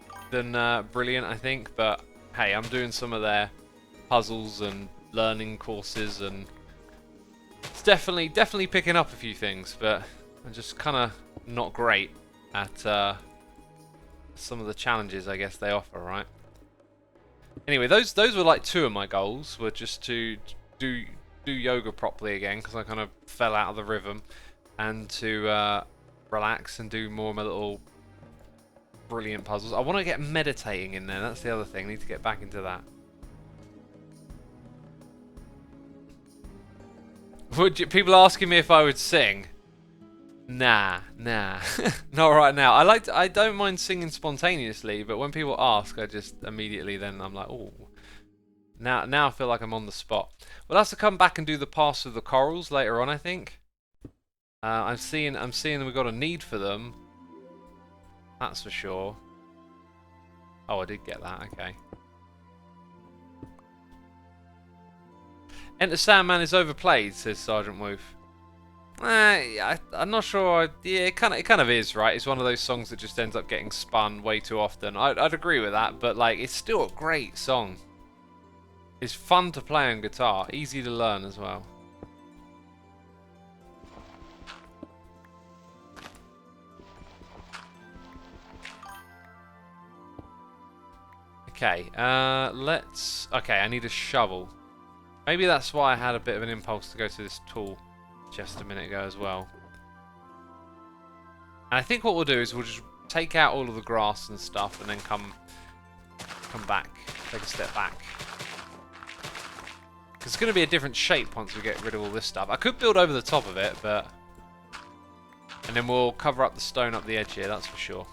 brilliant, I think. But hey, I'm doing some of their puzzles and learning courses, and it's definitely picking up a few things. But I'm just kind of not great at some of the challenges I guess they offer, right? Anyway, those were like two of my goals, were just to do yoga properly again, because I kind of fell out of the rhythm, and to relax and do more of my little brilliant puzzles. I want to get meditating in there. That's the other thing. I need to get back into that. People asking me if I would sing? Nah, not right now. I don't mind singing spontaneously, but when people ask, I just immediately then I'm like, oh. Now I feel like I'm on the spot. We'll have to come back and do the pass of the corals later on, I think. I'm seeing we've got a need for them. That's for sure. Oh, I did get that. Okay. Enter Sandman is overplayed, says Sergeant Wolf. I'm not sure. Yeah, it kind of is, right? It's one of those songs that just ends up getting spun way too often. I'd agree with that, but like, it's still a great song. It's fun to play on guitar, easy to learn as well. Okay, okay, I need a shovel. Maybe that's why I had a bit of an impulse to go to this tool just a minute ago as well. And I think what we'll do is we'll just take out all of the grass and stuff and then come back, take a step back. Because it's going to be a different shape once we get rid of all this stuff. I could build over the top of it, but... And then we'll cover up the stone up the edge here, that's for sure.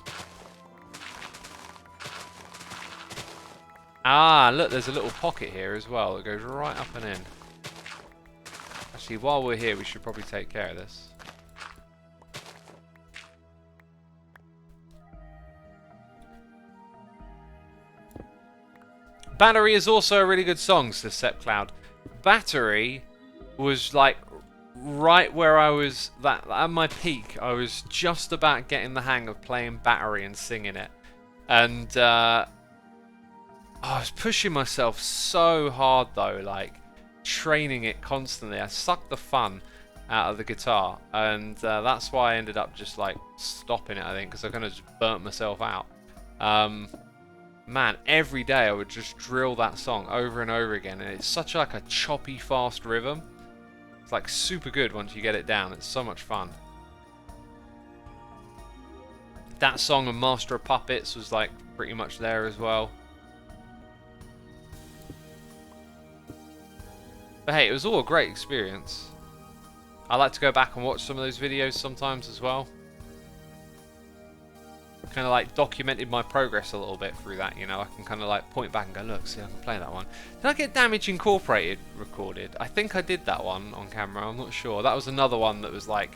Ah, look, there's a little pocket here as well that goes right up and in. Actually, while we're here, we should probably take care of this. Battery is also a really good song, says Sepcloud. Battery was like right where I was, at my peak. I was just about getting the hang of playing Battery and singing it. And I was pushing myself so hard though, like training it constantly. I sucked the fun out of the guitar, and that's why I ended up just like stopping it, I think, because I kind of just burnt myself out. Man, every day I would just drill that song over and over again, and it's such like a choppy, fast rhythm. It's like super good once you get it down. It's so much fun. That song and Master of Puppets was like pretty much there as well. But hey, it was all a great experience. I like to go back and watch some of those videos sometimes as well. Kind of like documented my progress a little bit through that, you know. I can kind of like point back and go, look, see, I can play that one. Did I get Damage Incorporated recorded? I think I did that one on camera. I'm not sure. That was another one that was like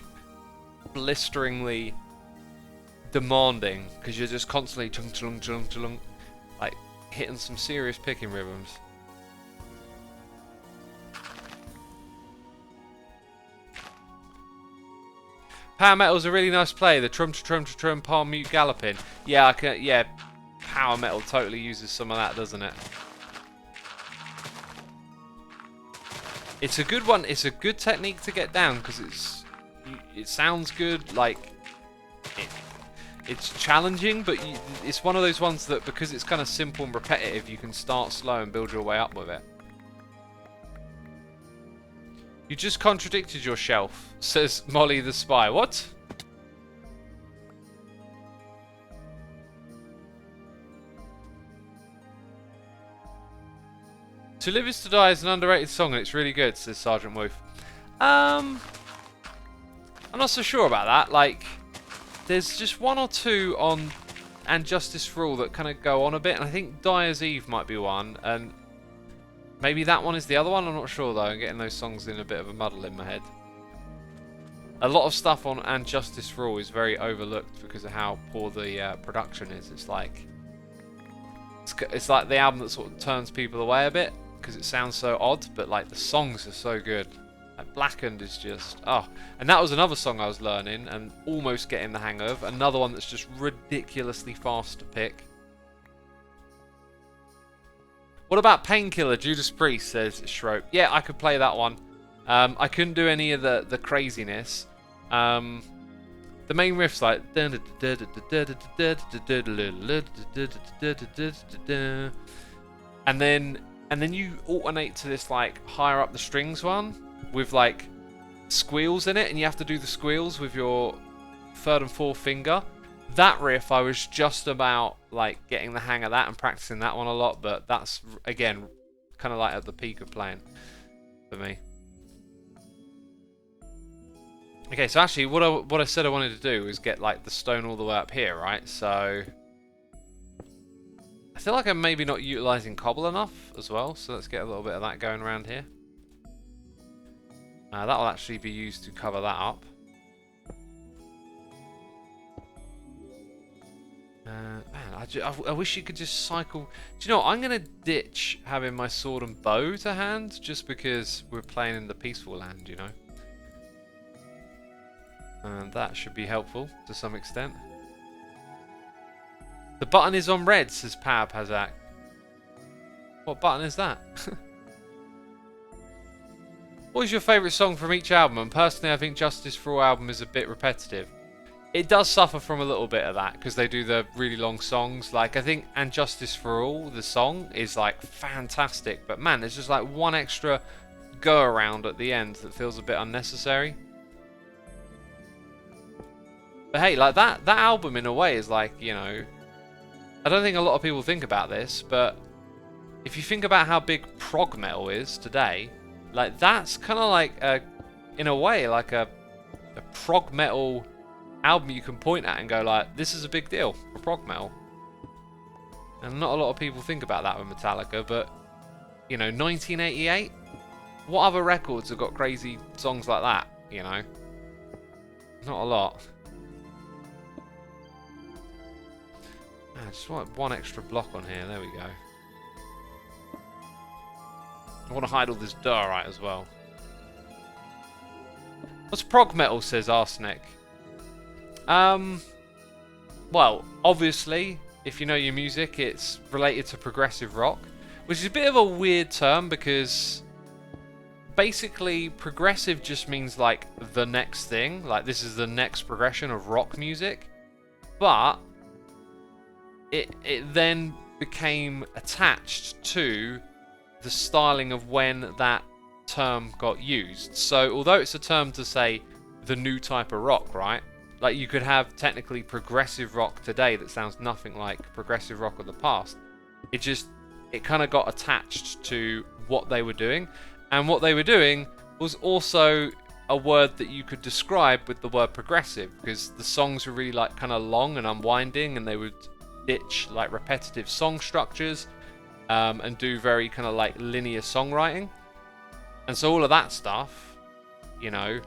blisteringly demanding, because you're just constantly chung, like hitting some serious picking rhythms. Power Metal's a really nice play. The trum palm mute galloping. Yeah, I can. Yeah, Power Metal totally uses some of that, doesn't it? It's a good one. It's a good technique to get down because it sounds good. Like it's challenging, but it's one of those ones that because it's kind of simple and repetitive, you can start slow and build your way up with it. You just contradicted yourself, says Molly the Spy. What? To Live Is To Die is an underrated song and it's really good, says Sergeant Wolf. I'm not so sure about that. Like, there's just one or two on And Justice for All that kind of go on a bit, and I think Dyer's Eve might be one, and maybe that one is the other one. I'm not sure though. I'm getting those songs in a bit of a muddle in my head. A lot of stuff on And Justice for All is very overlooked because of how poor the production is. It's like the album that sort of turns people away a bit because it sounds so odd, but like the songs are so good. Like Blackened is just and that was another song I was learning and almost getting the hang of. Another one that's just ridiculously fast to pick. What about Painkiller? Judas Priest, says Shrope. Yeah, I could play that one. I couldn't do any of the craziness. The main riff's like, and then you alternate to this like higher up the strings one with like squeals in it, and you have to do the squeals with your third and fourth finger. That riff, I was just about like getting the hang of that and practicing that one a lot, but that's again kind of like at the peak of playing for me. Okay, so actually what I said I wanted to do was get like the stone all the way up here, right? So I feel like I'm maybe not utilising cobble enough as well, so let's get a little bit of that going around here. That will actually be used to cover that up. Man, I wish you could just cycle. Do you know what? I'm going to ditch having my sword and bow to hand just because we're playing in the peaceful land, you know? And that should be helpful to some extent. The button is on red, says Pab Hazak. What button is that? What is your favourite song from each album? And personally, I think Justice for All album is a bit repetitive. It does suffer from a little bit of that because they do the really long songs. Like, I think And Justice for All, the song, is like fantastic. But man, there's just like one extra go around at the end that feels a bit unnecessary. But hey, like that album in a way is like, you know, I don't think a lot of people think about this, but if you think about how big prog metal is today, like that's kind of like in a way like a prog metal album you can point at and go like, this is a big deal for prog metal. And not a lot of people think about that with Metallica, but you know, 1988, what other records have got crazy songs like that, you know? Not a lot. I just want one extra block on here, there we go. I want to hide all this diorite as well. What's prog metal, says Arsenic? Well, obviously, if you know your music, it's related to progressive rock, which is a bit of a weird term because basically progressive just means like the next thing, like this is the next progression of rock music, but it then became attached to the styling of when that term got used. So although it's a term to say the new type of rock, right? Like you could have technically progressive rock today that sounds nothing like progressive rock of the past. It kind of got attached to what they were doing. And what they were doing was also a word that you could describe with the word progressive, because the songs were really like kind of long and unwinding, and they would ditch like repetitive song structures and do very kind of like linear songwriting. And so all of that stuff, you know,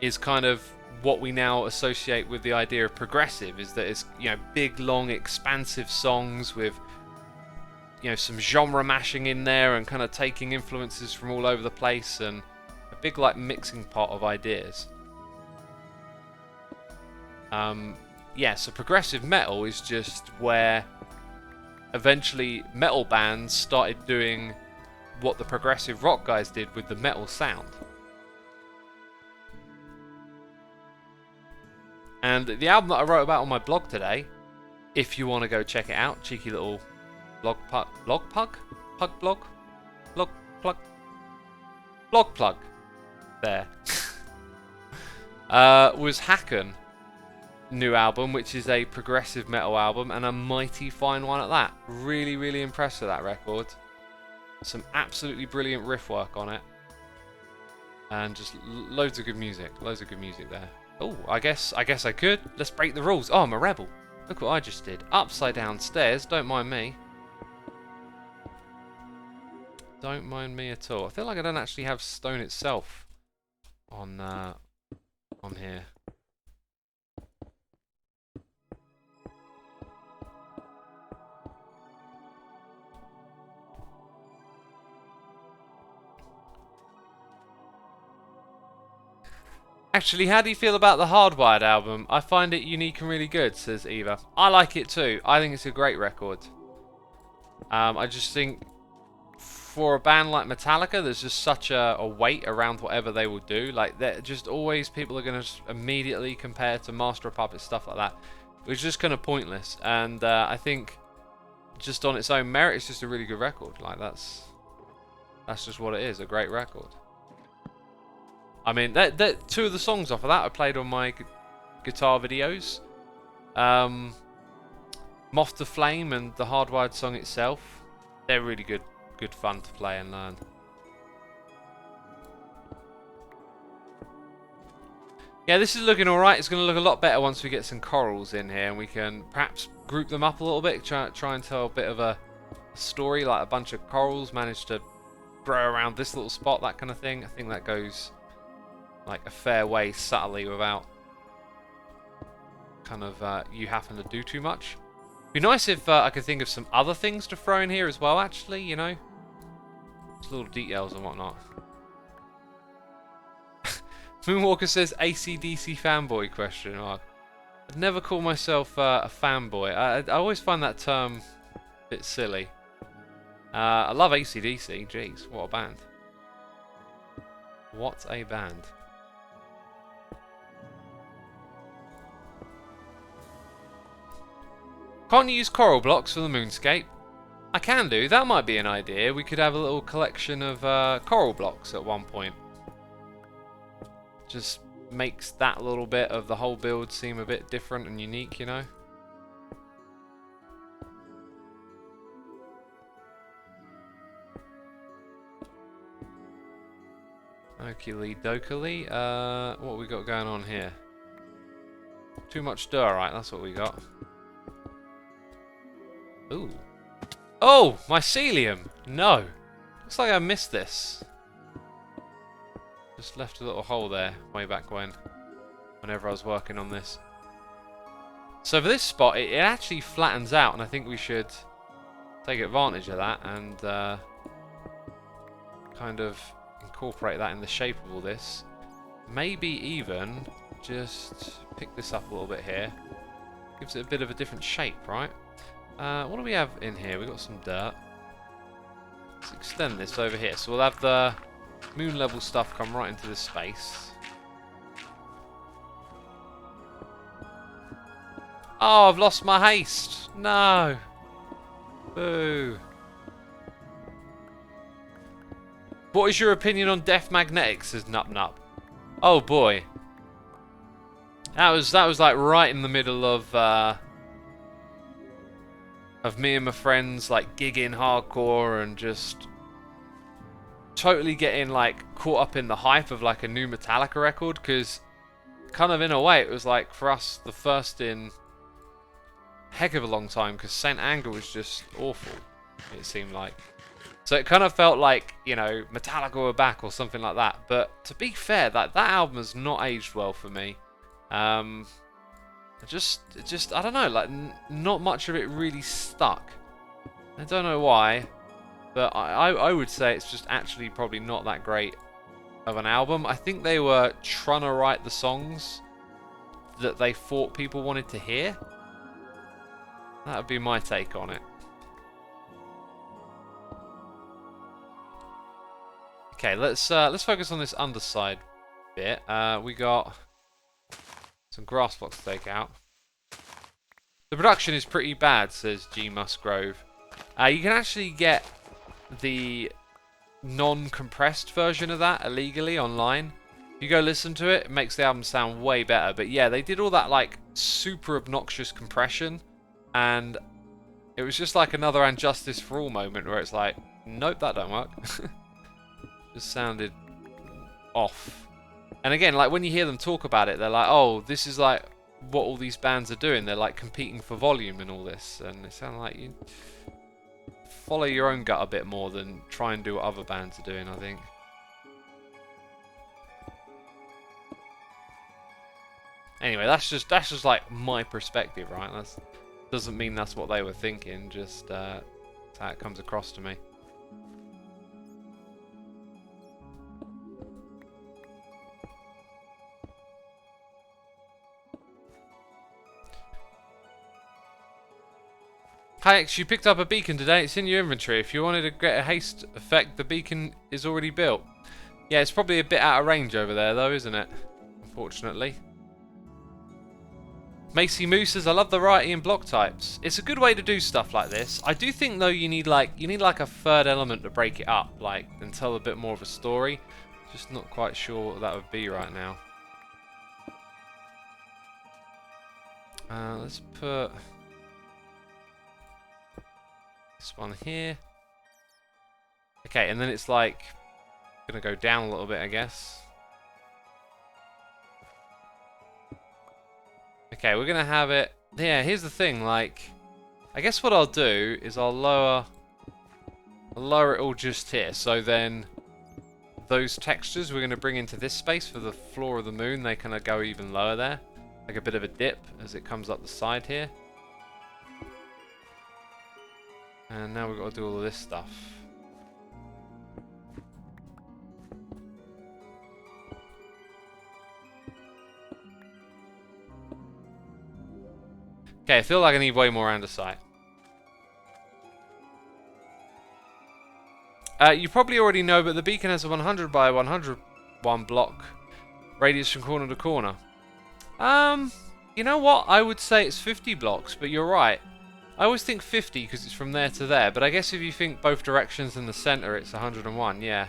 is kind of what we now associate with the idea of progressive, is that it's, you know, big, long, expansive songs with, you know, some genre mashing in there and kind of taking influences from all over the place and a big like mixing pot of ideas. Yeah, so progressive metal is just where eventually metal bands started doing what the progressive rock guys did with the metal sound. And the album that I wrote about on my blog today, if you want to go check it out, cheeky little blog. Blog plug. There. Was Hacken. New album, which is a progressive metal album, and a mighty fine one at that. Really, really impressed with that record. Some absolutely brilliant riff work on it. And just loads of good music. Loads of good music there. Oh, I guess I could. Let's break the rules. Oh, I'm a rebel. Look what I just did. Upside down stairs. Don't mind me. Don't mind me at all. I feel like I don't actually have stone itself on here. Actually, how do you feel about the Hardwired album? I find it unique and really good, says Eva. I like it too. I think it's a great record. I just think for a band like Metallica, there's just such a weight around whatever they will do. Like, they're just always, people are going to immediately compare to Master of Puppets, stuff like that. Which is just kind of pointless. And I think just on its own merit, it's just a really good record. Like, that's just what it is, a great record. I mean, two of the songs off of that I played on my guitar videos. Moth to Flame and the Hardwired song itself. They're really good fun to play and learn. Yeah, this is looking alright. It's going to look a lot better once we get some corals in here, and we can perhaps group them up a little bit, try and tell a bit of a story, like a bunch of corals managed to grow around this little spot, that kind of thing. I think that goes like a fair way subtly without kind of you having to do too much. Be nice if I could think of some other things to throw in here as well, actually, you know? Just little details and whatnot. Moonwalker says AC/DC fanboy question mark. I'd never call myself a fanboy. I always find that term a bit silly. I love AC/DC. Jeez, what a band. What a band. Can't you use coral blocks for the moonscape? I can do. That might be an idea. We could have a little collection of coral blocks at one point. Just makes that little bit of the whole build seem a bit different and unique, you know? Oakley dokily. What we got going on here? Too much diorite, that's what we got. Ooh. Oh! Mycelium! No! Looks like I missed this. Just left a little hole there way back whenever I was working on this. So for this spot, it actually flattens out, and I think we should take advantage of that and kind of incorporate that in the shape of all this. Maybe even just pick this up a little bit here. Gives it a bit of a different shape, right? What do we have in here? We've got some dirt. Let's extend this over here. So we'll have the moon level stuff come right into this space. Oh, I've lost my haste. No. Boo. What is your opinion on Death Magnetics? Says Nup Nup. Oh boy. That was like right in the middle of me and my friends like gigging hardcore and just totally getting like caught up in the hype of like a new Metallica record, because kind of in a way it was like for us the first in heck of a long time, because Saint Anger was just awful, it seemed like. So it kind of felt like, you know, Metallica were back or something like that. But to be fair, that album has not aged well for me. Just I don't know, like not much of it really stuck. I don't know why, but I would say it's just actually probably not that great of an album. I think they were trying to write the songs that they thought people wanted to hear. That would be my take on it. Okay, let's focus on this underside bit. We got some grass blocks to take out. The production is pretty bad, says G Musgrove. You can actually get the non-compressed version of that illegally online. If you go listen to it, it makes the album sound way better. But yeah, they did all that like super obnoxious compression, and it was just like another And Justice for All moment where it's like, nope, that don't work. Just sounded off. And again, like when you hear them talk about it, they're like, oh, this is like what all these bands are doing. They're like competing for volume and all this, and it sounds like you follow your own gut a bit more than try and do what other bands are doing, I think. Anyway, that's just like my perspective, right? That doesn't mean that's what they were thinking, just that's how it comes across to me. Hi X, you picked up a beacon today, it's in your inventory. If you wanted to get a haste effect, the beacon is already built. Yeah, it's probably a bit out of range over there though, isn't it? Unfortunately. Macy Moose says, I love the variety in block types. It's a good way to do stuff like this. I do think though you need like a third element to break it up, like, and tell a bit more of a story. Just not quite sure what that would be right now. Let's put this one here. Okay, and then it's like gonna go down a little bit, I guess. Okay, we're gonna have it. Yeah, here's the thing. Like, I guess what I'll do is I'll lower it all just here. So then those textures we're gonna bring into this space for the floor of the moon. They kind of go even lower there, like a bit of a dip as it comes up the side here. And now we've got to do all of this stuff. Okay, I feel like I need way more andesite. You probably already know, but the beacon has a 100 by 101 block radius from corner to corner. You know what? I would say it's 50 blocks, but you're right. I always think 50 because it's from there to there, but I guess if you think both directions in the center, it's 101, yeah.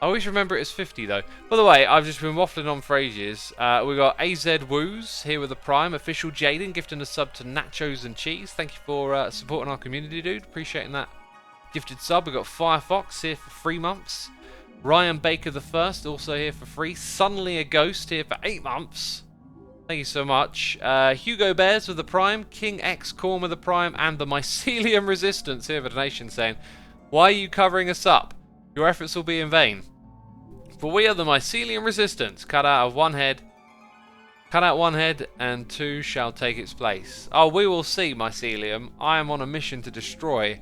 I always remember it as 50 though. By the way, I've just been waffling on for ages. We got AZ Woos here with the Prime. Official Jaden gifting a sub to Nachos and Cheese. Thank you for supporting our community, dude. Appreciating that gifted sub. We got Firefox here for 3 months. Ryan Baker the First also here for free. Suddenly a Ghost here for 8 months. Thank you so much. Hugo Bears with the Prime. King X Corn with the Prime. And the Mycelium Resistance here for donation saying, why are you covering us up? Your efforts will be in vain. For we are the Mycelium Resistance. Cut out one head, and 2 shall take its place. Oh, we will see, Mycelium. I am on a mission to destroy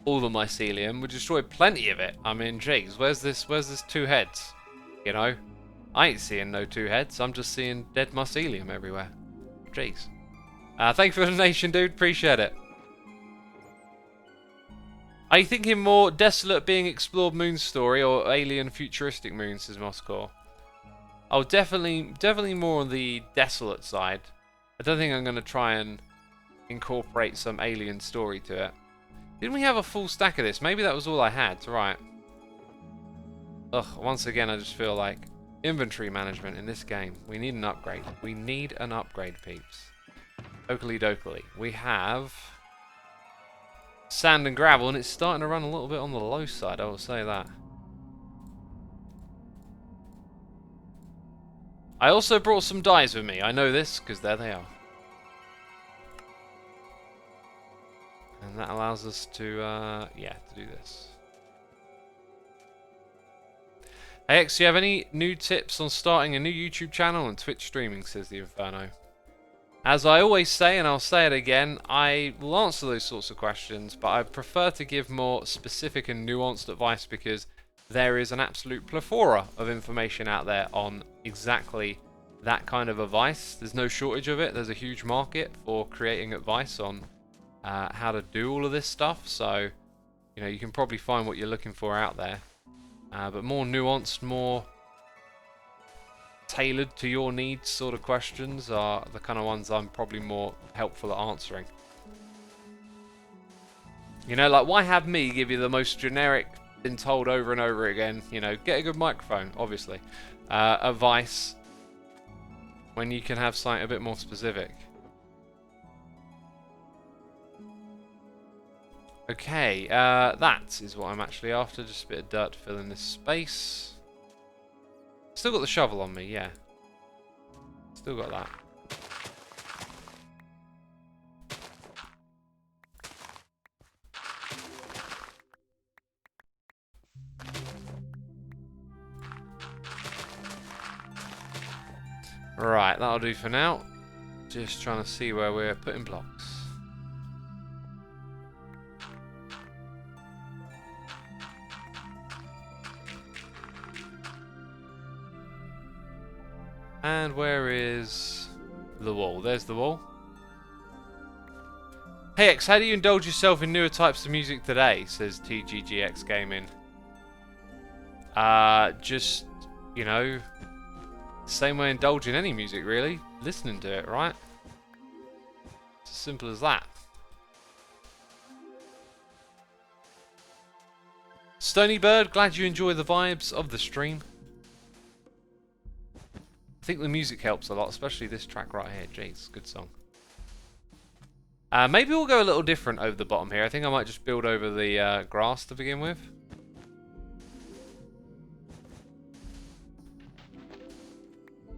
all the Mycelium. We destroyed plenty of it. I mean, jeez, where's this 2 heads? You know? I ain't seeing no 2 heads. I'm just seeing dead Mycelium everywhere. Jeez. Thanks for the donation, dude. Appreciate it. Are you thinking more desolate being explored moon story or alien futuristic moon, says Moscow? Oh, definitely more on the desolate side. I don't think I'm going to try and incorporate some alien story to it. Didn't we have a full stack of this? Maybe that was all I had. Right. Ugh, once again, I just feel like inventory management in this game. We need an upgrade. We need an upgrade, peeps. Oakley dokley. We have sand and gravel, and it's starting to run a little bit on the low side, I will say that. I also brought some dyes with me. I know this because there they are. And that allows us to, yeah, to do this. Hey X, do you have any new tips on starting a new YouTube channel and Twitch streaming, says the Inferno. As I always say, and I'll say it again, I will answer those sorts of questions, but I prefer to give more specific and nuanced advice because there is an absolute plethora of information out there on exactly that kind of advice. There's no shortage of it. There's a huge market for creating advice on how to do all of this stuff. So, you know, you can probably find what you're looking for out there. But more nuanced, more tailored to your needs sort of questions are the kind of ones I'm probably more helpful at answering. You know, like, why have me give you the most generic been told over and over again, you know, get a good microphone, obviously. Advice when you can have something a bit more specific. Okay, that is what I'm actually after. Just a bit of dirt to fill in this space. Still got the shovel on me, yeah. Still got that. Right, that'll do for now. Just trying to see where we're putting blocks. And where is the wall? There's the wall. Hey X, how do you indulge yourself in newer types of music today? Says TGGX Gaming. Just, you know, same way I indulge in any music really. Listening to it, right? It's as simple as that. Stony Bird, glad you enjoy the vibes of the stream. I think the music helps a lot, especially this track right here. Jeez, good song. Maybe we'll go a little different over the bottom here. I think I might just build over the grass to begin with.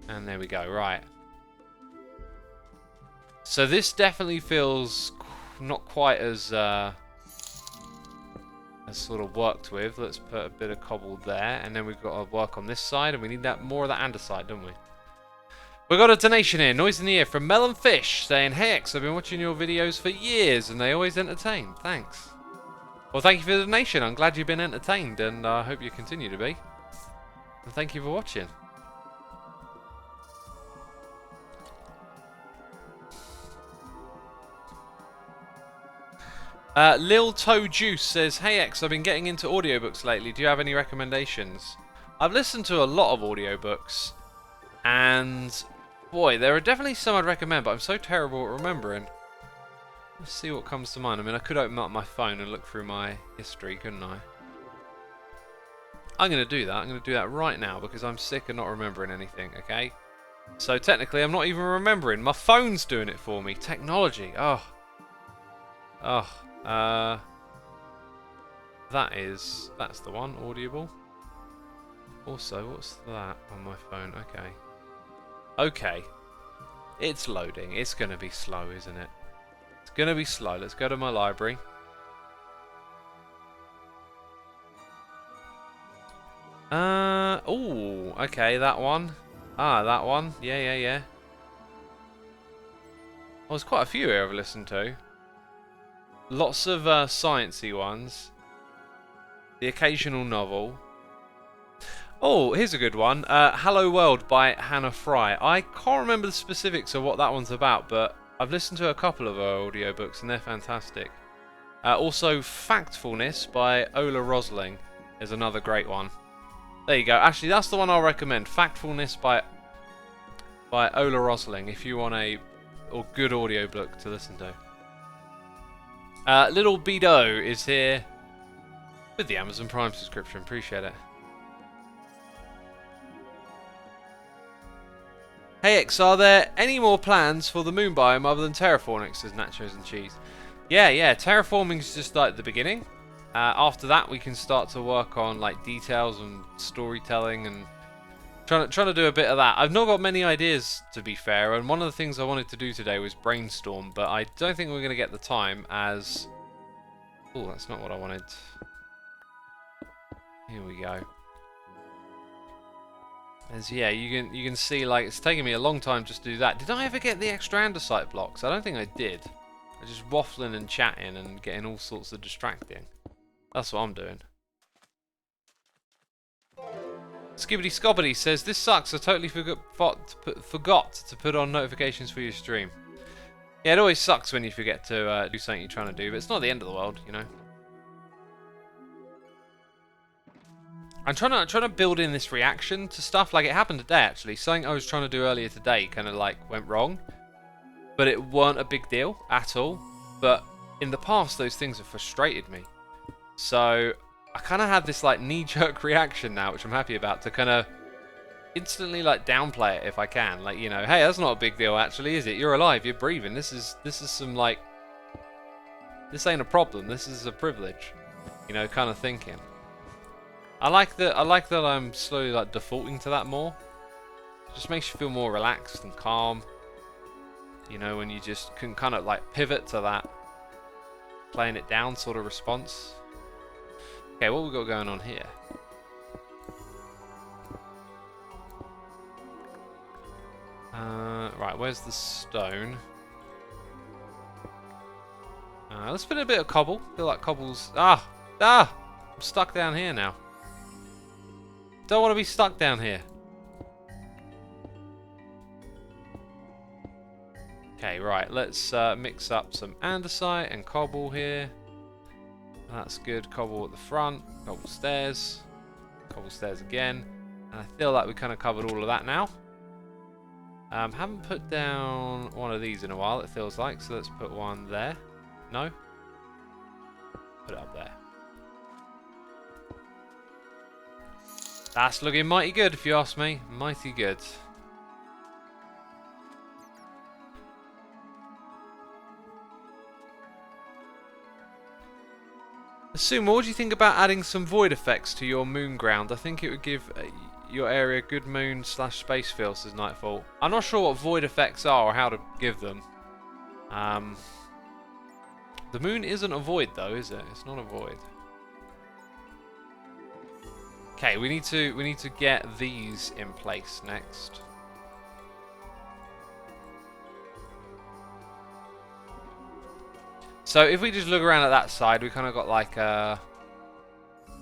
And there we go, right. So this definitely feels not quite as sort of worked with. Let's put a bit of cobble there, and then we've got to work on this side, and we need that more of that andesite, don't we? We got a donation here, Noise in the Ear, from Melonfish, saying, hey X, I've been watching your videos for years and they always entertain. Thanks. Well, thank you for the donation. I'm glad you've been entertained, and I hope you continue to be. And thank you for watching. Lil Toe Juice says, hey X, I've been getting into audiobooks lately. Do you have any recommendations? I've listened to a lot of audiobooks, and boy, there are definitely some I'd recommend, but I'm so terrible at remembering. Let's see what comes to mind. I mean, I could open up my phone and look through my history, couldn't I? I'm going to do that. I'm going to do that right now because I'm sick of not remembering anything, okay? So technically, I'm not even remembering. My phone's doing it for me. Technology. Oh. That's the one, Audible. Also, what's that on my phone? Okay. It's loading. It's going to be slow, isn't it? It's going to be slow. Let's go to my library. Oh, okay, that one. Ah, that one. Yeah. Well, there's quite a few here I've listened to. Lots of sciencey ones. The occasional novel. Oh, here's a good one. Hello World by Hannah Fry. I can't remember the specifics of what that one's about, but I've listened to a couple of her audiobooks and they're fantastic. Also, Factfulness by Ola Rosling is another great one. There you go. Actually, that's the one I'll recommend. Factfulness by Ola Rosling, if you want a good audiobook to listen to. Little Bido is here with the Amazon Prime subscription. Appreciate it. Hey X, are there any more plans for the moon biome other than terraforming? Says Nachos and Cheese. Yeah. Terraforming is just like the beginning. After that, we can start to work on like details and storytelling and trying to do a bit of that. I've not got many ideas, to be fair, and one of the things I wanted to do today was brainstorm, but I don't think we're going to get the time as... Oh, that's not what I wanted. Here we go. As yeah, you can see like it's taken me a long time just to do that. Did I ever get the extra andesite blocks? I don't think I did. I'm just waffling and chatting and getting all sorts of distracting. That's what I'm doing. Skibbity Scobbity says, this sucks, I totally forgot to put on notifications for your stream. Yeah, it always sucks when you forget to do something you're trying to do, but it's not the end of the world, you know. I'm trying to build in this reaction to stuff. Like, it happened today, actually. Something I was trying to do earlier today kind of, like, went wrong. But it weren't a big deal at all. But in the past, those things have frustrated me. So I kind of had this like knee-jerk reaction now, which I'm happy about, to kind of instantly like downplay it if I can. Like, you know, hey, that's not a big deal actually, is it? You're alive, you're breathing. This is some like, this ain't a problem. This is a privilege, you know, kind of thinking. I like that I'm slowly like defaulting to that more. It just makes you feel more relaxed and calm. You know, when you just can kind of like pivot to that playing it down sort of response. Okay, what we got going on here? Right, where's the stone? Let's put in a bit of cobble. Feel like cobble's... I'm stuck down here now. Don't want to be stuck down here. Okay, right, let's mix up some andesite and cobble here. That's good. Cobble at the front, cobble stairs again. And I feel like we kind of covered all of that now. Haven't put down one of these in a while, it feels like, so let's put one there. No? Put it up there. That's looking mighty good, if you ask me. Mighty good. Sumo, what do you think about adding some void effects to your moon ground? I think it would give your area good moon / space feel, says Nightfall. I'm not sure what void effects are or how to give them. The moon isn't a void though, is it? It's not a void. Okay, we need to get these in place next. So if we just look around at that side, we kind of got like a...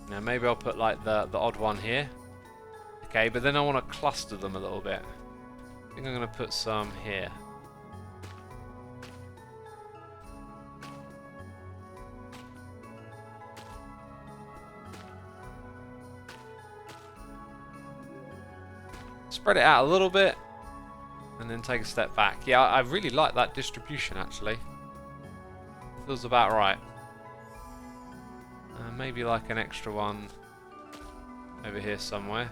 Now maybe I'll put like the odd one here. Okay, but then I want to cluster them a little bit. I think I'm going to put some here. Spread it out a little bit, and then take a step back. Yeah, I really like that distribution actually. Feels about right. Maybe like an extra one over here somewhere.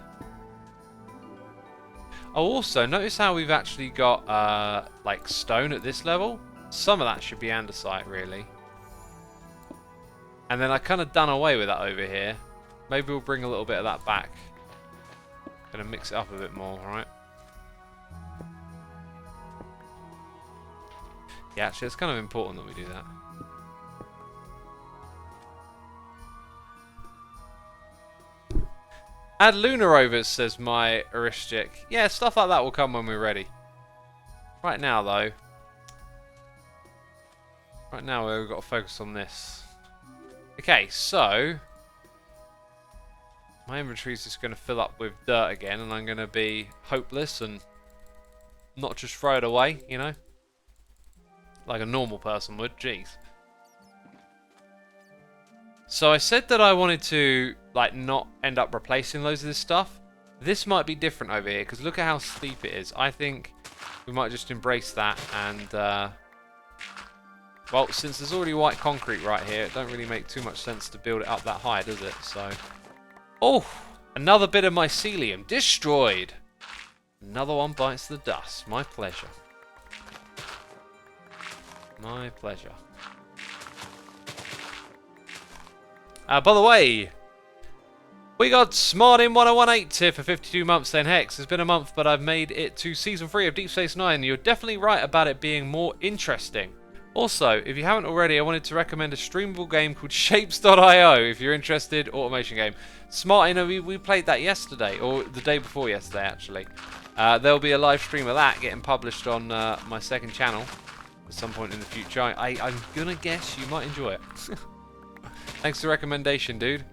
Oh, also, notice how we've actually got like stone at this level. Some of that should be andesite, really. And then I kind of done away with that over here. Maybe we'll bring a little bit of that back. Gonna mix it up a bit more, right? Yeah, actually, it's kind of important that we do that. Add lunar rovers, says my Aristic. Yeah, stuff like that will come when we're ready. Right now, though. Right now, we've got to focus on this. Okay, so... my inventory is just going to fill up with dirt again, and I'm going to be hopeless and not just throw it away, you know? Like a normal person would, jeez. So I said that I wanted to like not end up replacing loads of this stuff. This might be different over here because look at how steep it is. I think we might just embrace that and well, since there's already white concrete right here, it don't really make too much sense to build it up that high, does it? So, oh, another bit of mycelium destroyed. Another one bites the dust. My pleasure. My pleasure. By the way, we got Smartin1018 here for 52 months then. Hex, it's been a month, but I've made it to Season 3 of Deep Space Nine. You're definitely right about it being more interesting. Also, if you haven't already, I wanted to recommend a streamable game called Shapes.io if you're interested. Automation game. Smartin, we played that yesterday, or the day before yesterday, actually. There'll be a live stream of that getting published on my second channel at some point in the future. I'm gonna guess you might enjoy it. Thanks for the recommendation, dude.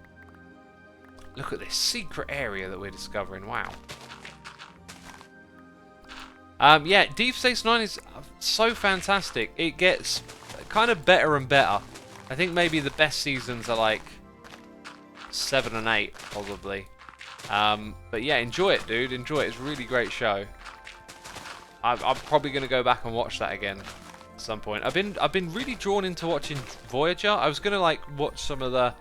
Look at this secret area that we're discovering. Wow. Yeah, Deep Space Nine is so fantastic. It gets kind of better and better. I think maybe the best seasons are like 7 and 8, probably. But yeah, enjoy it, dude. Enjoy it. It's a really great show. I'm probably going to go back and watch that again at some point. I've been really drawn into watching Voyager. I was going to like watch some of the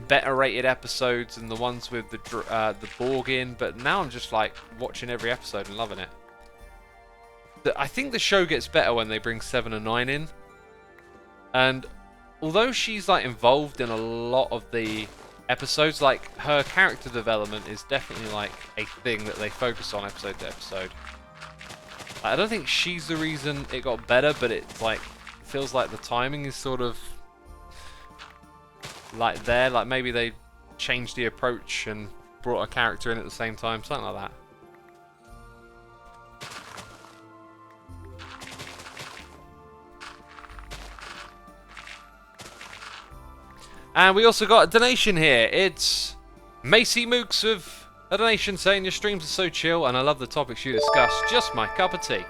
better rated episodes than the ones with the Borg in, but now I'm just like watching every episode and loving it. I think the show gets better when they bring 7 and 9 in, and although she's like involved in a lot of the episodes, like her character development is definitely like a thing that they focus on episode to episode. I don't think she's the reason it got better, but it like feels like the timing is sort of like there, like maybe they changed the approach and brought a character in at the same time, something like that. And we also got a donation here. It's Macy Mooks with a donation saying your streams are so chill and I love the topics you discuss. Just my cup of tea.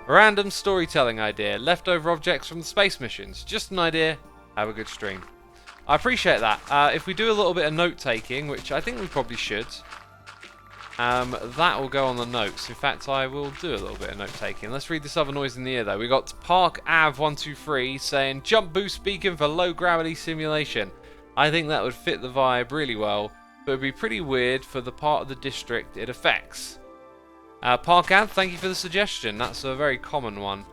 Random storytelling idea. Leftover objects from the space missions. Just an idea. Have a good stream. I appreciate that. If we do a little bit of note taking, which I think we probably should, that will go on the notes. In fact, I will do a little bit of note taking. Let's read this other noise in the ear though. We got Park Av123 saying jump boost beacon for low gravity simulation. I think that would fit the vibe really well, but it would be pretty weird for the part of the district it affects. Park Av, thank you for the suggestion. That's a very common one,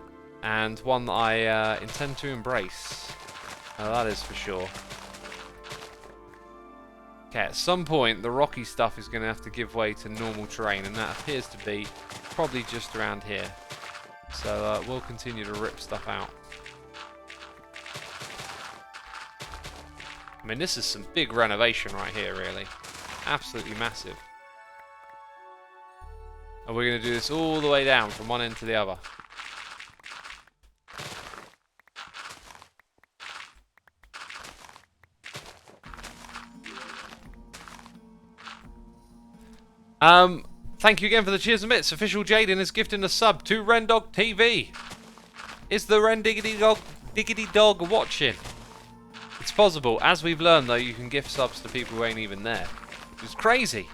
and one that I intend to embrace. That is for sure. Okay, at some point the rocky stuff is going to have to give way to normal terrain, and that appears to be probably just around here. So we'll continue to rip stuff out. I mean, this is some big renovation right here, really. Absolutely massive. And we're going to do this all the way down from one end to the other. Thank you again for the cheers and bits. Official Jaden is gifting a sub to Rendog TV. Is the Ren Diggity Dog watching? It's possible. As we've learned, though, you can gift subs to people who ain't even there. It's crazy.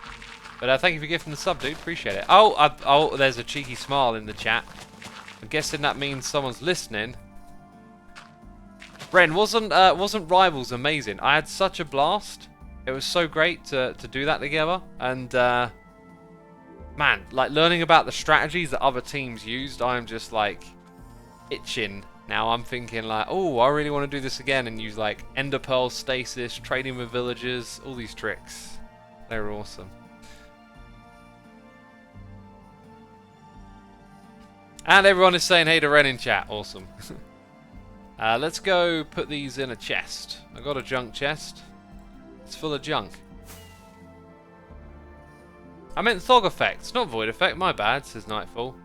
But thank you for gifting the sub, dude. Appreciate it. Oh, there's a cheeky smile in the chat. I'm guessing that means someone's listening. Ren, wasn't Rivals amazing? I had such a blast. It was so great to do that together. And, man, like, learning about the strategies that other teams used, I'm just, like, itching. Now I'm thinking like, oh, I really want to do this again and use like Ender Pearl stasis, trading with villagers, all these tricks. They were awesome. And everyone is saying hey to Ren in chat. Awesome. Let's go put these in a chest. I got a junk chest. It's full of junk. I meant Thog effect, not Void effect. My bad, says Nightfall.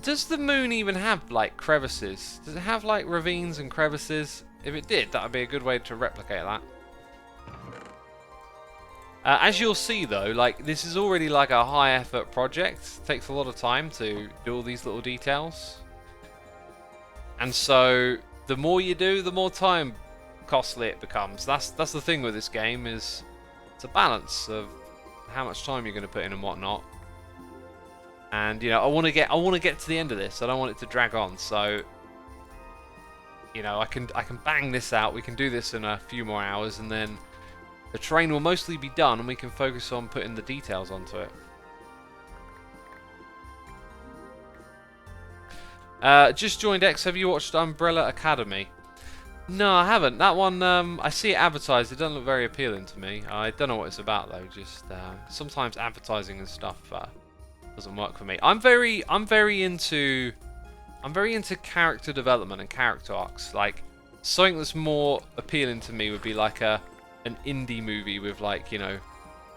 Does the moon even have, like, crevices? Does it have, like, ravines and crevices? If it did, that would be a good way to replicate that. As you'll see, though, like, this is already, like, a high-effort project. It takes a lot of time to do all these little details. And so, the more you do, the more time costly it becomes. That's the thing with this game, is it's a balance of how much time you're going to put in and whatnot. And you know, I want to get to the end of this. I don't want it to drag on. So, you know, I can bang this out. We can do this in a few more hours, and then the terrain will mostly be done, and we can focus on putting the details onto it. Just joined X. Have you watched Umbrella Academy? No, I haven't. That one, I see it advertised. It doesn't look very appealing to me. I don't know what it's about though. Just sometimes advertising and stuff doesn't work for me. I'm very into character development and character arcs. Like, something that's more appealing to me would be like an indie movie with, like, you know,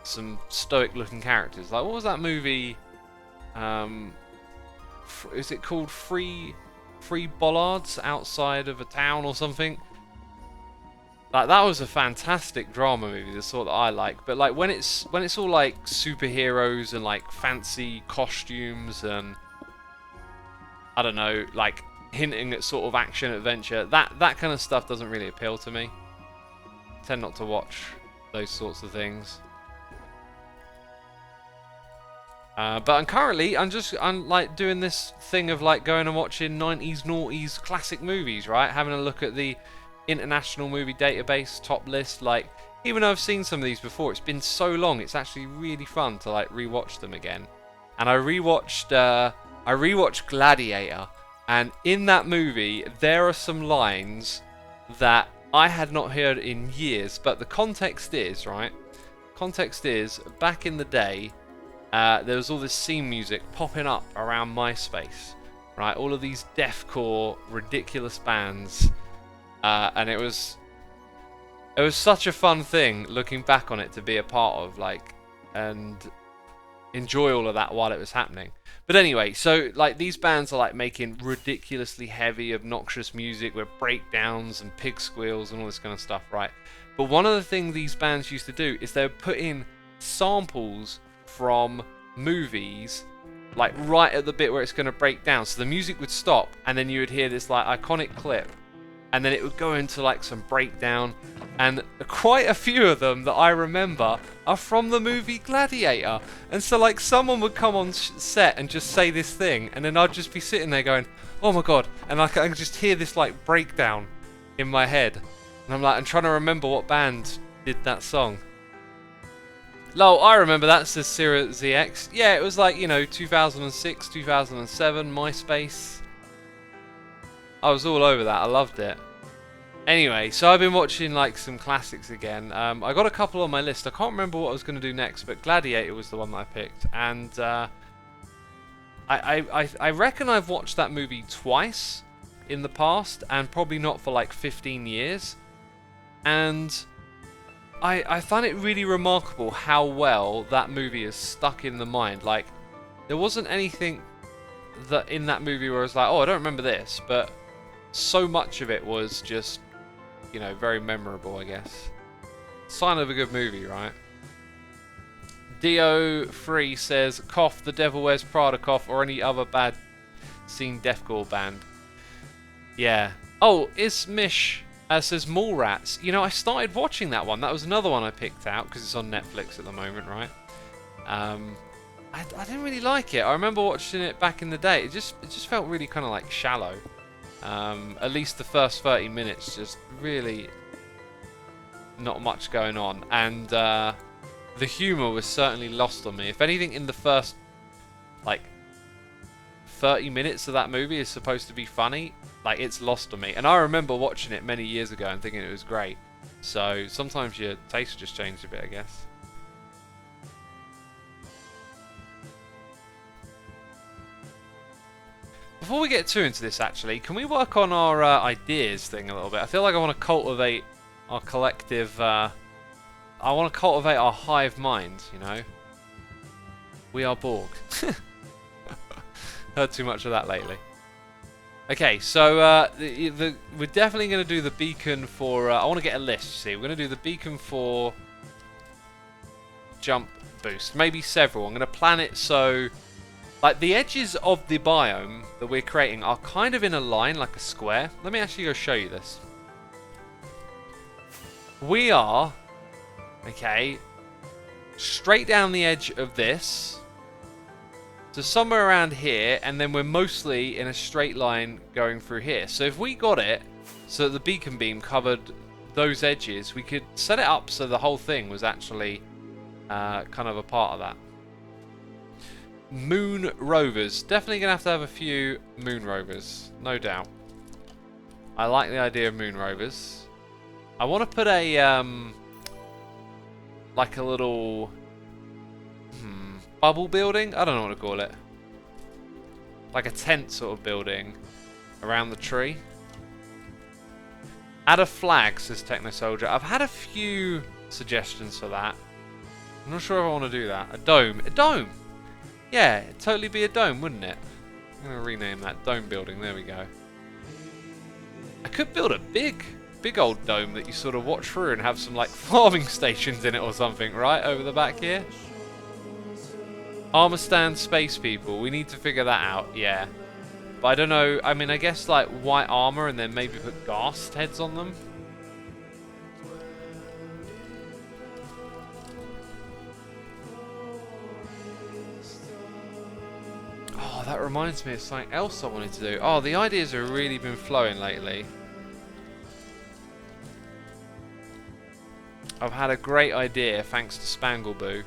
some stoic looking characters. Like, what was that movie? Is it called Free Bollards Outside of a Town or something? Like, that was a fantastic drama movie, the sort that I like. But like when it's all like superheroes and like fancy costumes and I don't know, like hinting at sort of action adventure, that kind of stuff doesn't really appeal to me. I tend not to watch those sorts of things. But I'm like doing this thing of like going and watching 90s noughties classic movies, right? Having a look at the International Movie Database top list. Like, even though I've seen some of these before, it's been so long, it's actually really fun to like rewatch them again. And I rewatched Gladiator, and in that movie there are some lines that I had not heard in years, but the context is, right? Context is, back in the day, there was all this scene music popping up around MySpace, right? All of these deathcore, ridiculous bands, and it was such a fun thing looking back on it to be a part of, like, and enjoy all of that while it was happening. But anyway, so like these bands are like making ridiculously heavy, obnoxious music with breakdowns and pig squeals and all this kind of stuff, right? But one of the things these bands used to do is they would put in samples from movies, like right at the bit where it's going to break down. So the music would stop, and then you would hear this like iconic clip, and then it would go into like some breakdown. And quite a few of them that I remember are from the movie Gladiator. And so like someone would come on set and just say this thing, and then I'd just be sitting there going, oh my god, and I can just hear this like breakdown in my head, and I'm trying to remember what band did that song. Lol, I remember that, says Sierra ZX. Yeah, it was like, you know, 2006, 2007, MySpace. I was all over that, I loved it. Anyway, so I've been watching like some classics again. I got a couple on my list. I can't remember what I was going to do next, but Gladiator was the one that I picked. And I reckon I've watched that movie twice in the past, and probably not for like 15 years. And I find it really remarkable how well that movie is stuck in the mind. Like, there wasn't anything that in that movie where I was like, oh, I don't remember this, but so much of it was just, you know, very memorable, I guess. Sign of a good movie, right? Dio3 says, cough, The Devil Wears Prada cough, or any other bad scene deathcore band. Yeah. Oh, Ismish says Mallrats. You know, I started watching that one. That was another one I picked out because it's on Netflix at the moment, right? I didn't really like it. I remember watching it back in the day. It just felt really kind of like shallow. At least the first 30 minutes, just really not much going on, and the humour was certainly lost on me. If anything, in the first like 30 minutes of that movie is supposed to be funny, like, it's lost on me. And I remember watching it many years ago and thinking it was great. So sometimes your taste just changed a bit, I guess. Before we get too into this, actually, can we work on our ideas thing a little bit? I feel like I want to cultivate our collective... I want to cultivate our hive mind, you know? We are Borg. Heard too much of that lately. Okay, so we're definitely going to do the beacon for... I want to get a list, you see. We're going to do the beacon for jump boost. Maybe several. I'm going to plan it so... like, the edges of the biome that we're creating are kind of in a line, like a square. Let me actually go show you this. We are, okay, straight down the edge of this. So somewhere around here, and then we're mostly in a straight line going through here. So if we got it so that the beacon beam covered those edges, we could set it up so the whole thing was actually kind of a part of that. Moon rovers. Definitely going to have a few moon rovers, no doubt. I like the idea of moon rovers. I want to put a, like a little bubble building? I don't know what to call it. Like a tent sort of building around the tree. Add a flag, says Techno Soldier. I've had a few suggestions for that. I'm not sure if I want to do that. A dome. A dome! Yeah, it'd totally be a dome, wouldn't it? I'm going to rename that dome building. There we go. I could build a big old dome that you sort of watch through and have some like farming stations in it or something, right? Over the back here. Armor stand space people. We need to figure that out, yeah. But I don't know. I mean, I guess like white armor and then maybe put ghast heads on them. Oh, that reminds me of something else I wanted to do. Oh, the ideas have really been flowing lately. I've had a great idea thanks to Spangleboo.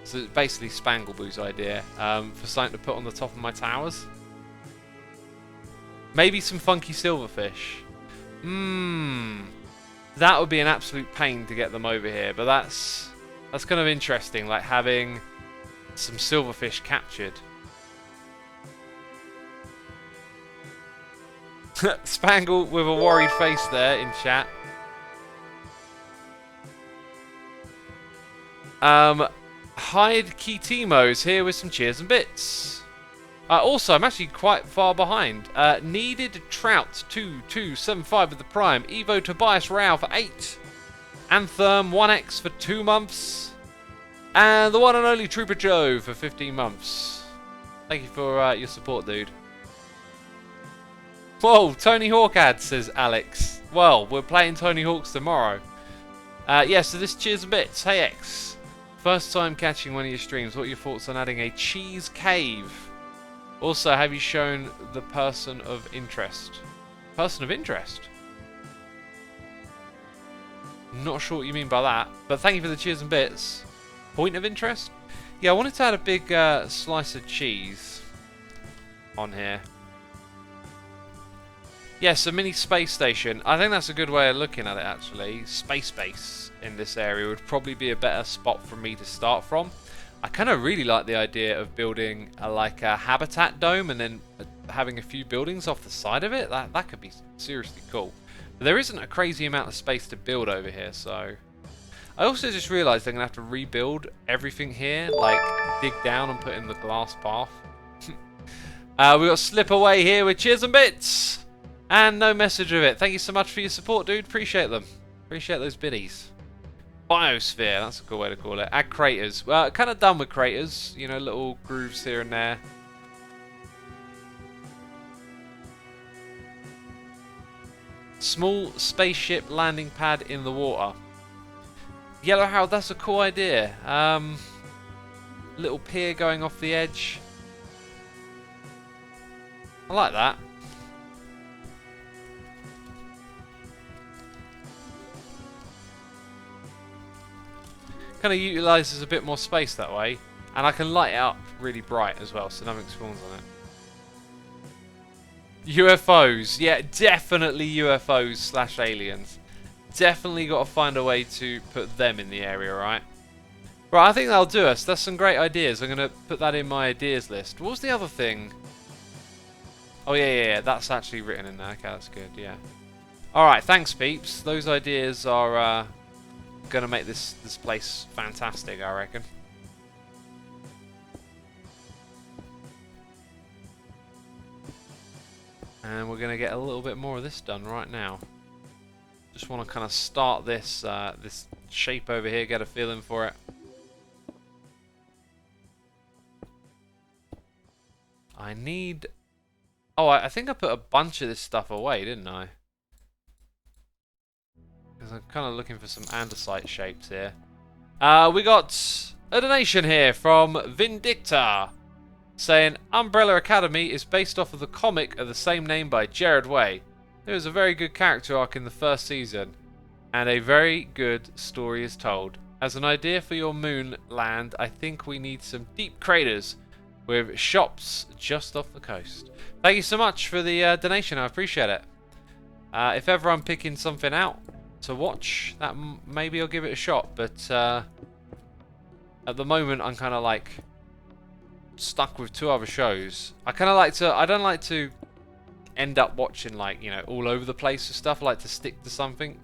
So it's basically Spangleboo's idea for something to put on the top of my towers. Maybe some funky silverfish. That would be an absolute pain to get them over here, but that's kind of interesting, like having some silverfish captured. Spangle with a worried face there in chat. Hyde Kitimo's here with some cheers and bits. Also, I'm actually quite far behind. Needed Trout 2275 with the Prime. Evo Tobias Rao for 8. Anthem 1x for 2 months. And the one and only Trooper Joe for 15 months. Thank you for your support, dude. Whoa, Tony Hawk ad, says Alex. Well, we're playing Tony Hawk's tomorrow. Yeah, so this cheers and bits. Hey X. First time catching one of your streams. What are your thoughts on adding a cheese cave? Also, have you shown the person of interest? Person of interest? Not sure what you mean by that, but thank you for the cheers and bits. Point of interest? Yeah, I wanted to add a big slice of cheese on here. Yes, a mini space station. I think that's a good way of looking at it, actually. Space base in this area would probably be a better spot for me to start from. I kind of really like the idea of building like a habitat dome and then having a few buildings off the side of it. That could be seriously cool. But there isn't a crazy amount of space to build over here, so... I also just realised I'm going to have to rebuild everything here, like dig down and put in the glass path. We got Slip Away here with cheers and bits! And no message of it. Thank you so much for your support, dude. Appreciate them. Appreciate those biddies. Biosphere, that's a cool way to call it. Add craters. Well, kind of done with craters. You know, little grooves here and there. Small spaceship landing pad in the water. Yellowhound, that's a cool idea. Little pier going off the edge. I like that. Kind of utilises a bit more space that way, and I can light it up really bright as well, so nothing spawns on it. UFOs, yeah, definitely UFOs / aliens. Definitely got to find a way to put them in the area, right? Right, I think that'll do us. That's some great ideas. I'm going to put that in my ideas list. What was the other thing? Oh, yeah, that's actually written in there. Okay, that's good, yeah. Alright, thanks, peeps. Those ideas are... gonna make this place fantastic, I reckon. And we're gonna get a little bit more of this done right now. Just want to kind of start this this shape over here, get a feeling for it. I need... Oh, I think I put a bunch of this stuff away, didn't I? Because I'm kind of looking for some andesite shapes here. We got a donation here from Vindicta, saying Umbrella Academy is based off of the comic of the same name by Jared Way. There is a very good character arc in the first season, and a very good story is told. As an idea for your moon land, I think we need some deep craters with shops just off the coast. Thank you so much for the donation, I appreciate it. If ever I'm picking something out to watch, that maybe I'll give it a shot, but at the moment I'm kind of like stuck with 2 other shows. I kind of like to, I don't like to end up watching like, you know, all over the place of stuff. I like to stick to something,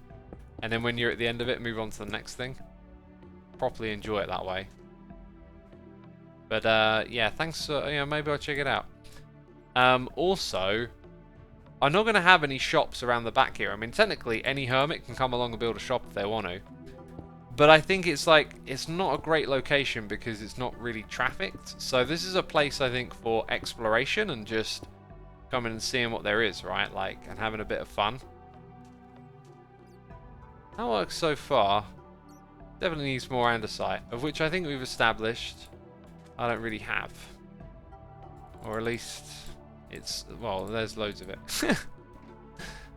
and then when you're at the end of it, move on to the next thing. Properly enjoy it that way. But yeah, thanks. Yeah, maybe I'll check it out. Also, I'm not going to have any shops around the back here. I mean, technically, any hermit can come along and build a shop if they want to. But I think it's like, it's not a great location because it's not really trafficked. So this is a place, I think, for exploration and just coming and seeing what there is, right? Like, and having a bit of fun. That works so far. Definitely needs more andesite, of which I think we've established I don't really have. Or at least, it's, well, there's loads of it.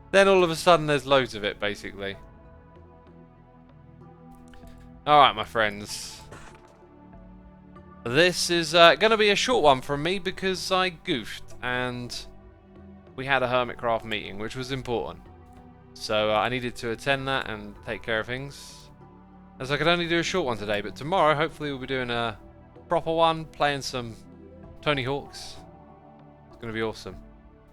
Then all of a sudden there's loads of it, basically. Alright, my friends. This is going to be a short one from me because I goofed and we had a Hermitcraft meeting, which was important. So I needed to attend that and take care of things. As I could only do a short one today, but tomorrow hopefully we'll be doing a proper one, playing some Tony Hawks. It's going to be awesome.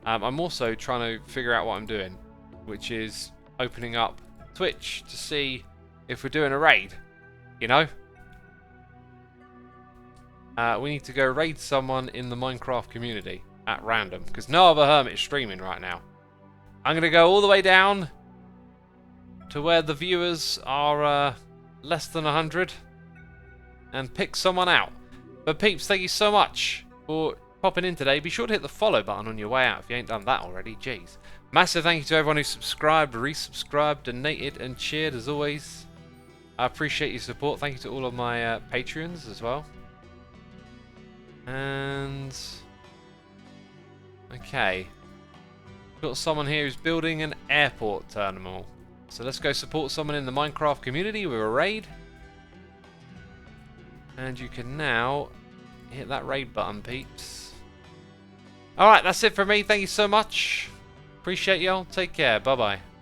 I'm also trying to figure out what I'm doing, which is opening up Twitch to see if we're doing a raid, you know? We need to go raid someone in the Minecraft community at random, because no other hermit is streaming right now. I'm going to go all the way down to where the viewers are less than 100 and pick someone out. But peeps, thank you so much for popping in today. Be sure to hit the follow button on your way out if you ain't done that already. Jeez. Massive thank you to everyone who subscribed, resubscribed, donated and cheered as always. I appreciate your support. Thank you to all of my Patreons as well. And okay, got someone here who's building an airport terminal. So let's go support someone in the Minecraft community with a raid. And you can now hit that raid button, peeps. Alright, that's it for me. Thank you so much. Appreciate y'all. Take care. Bye-bye.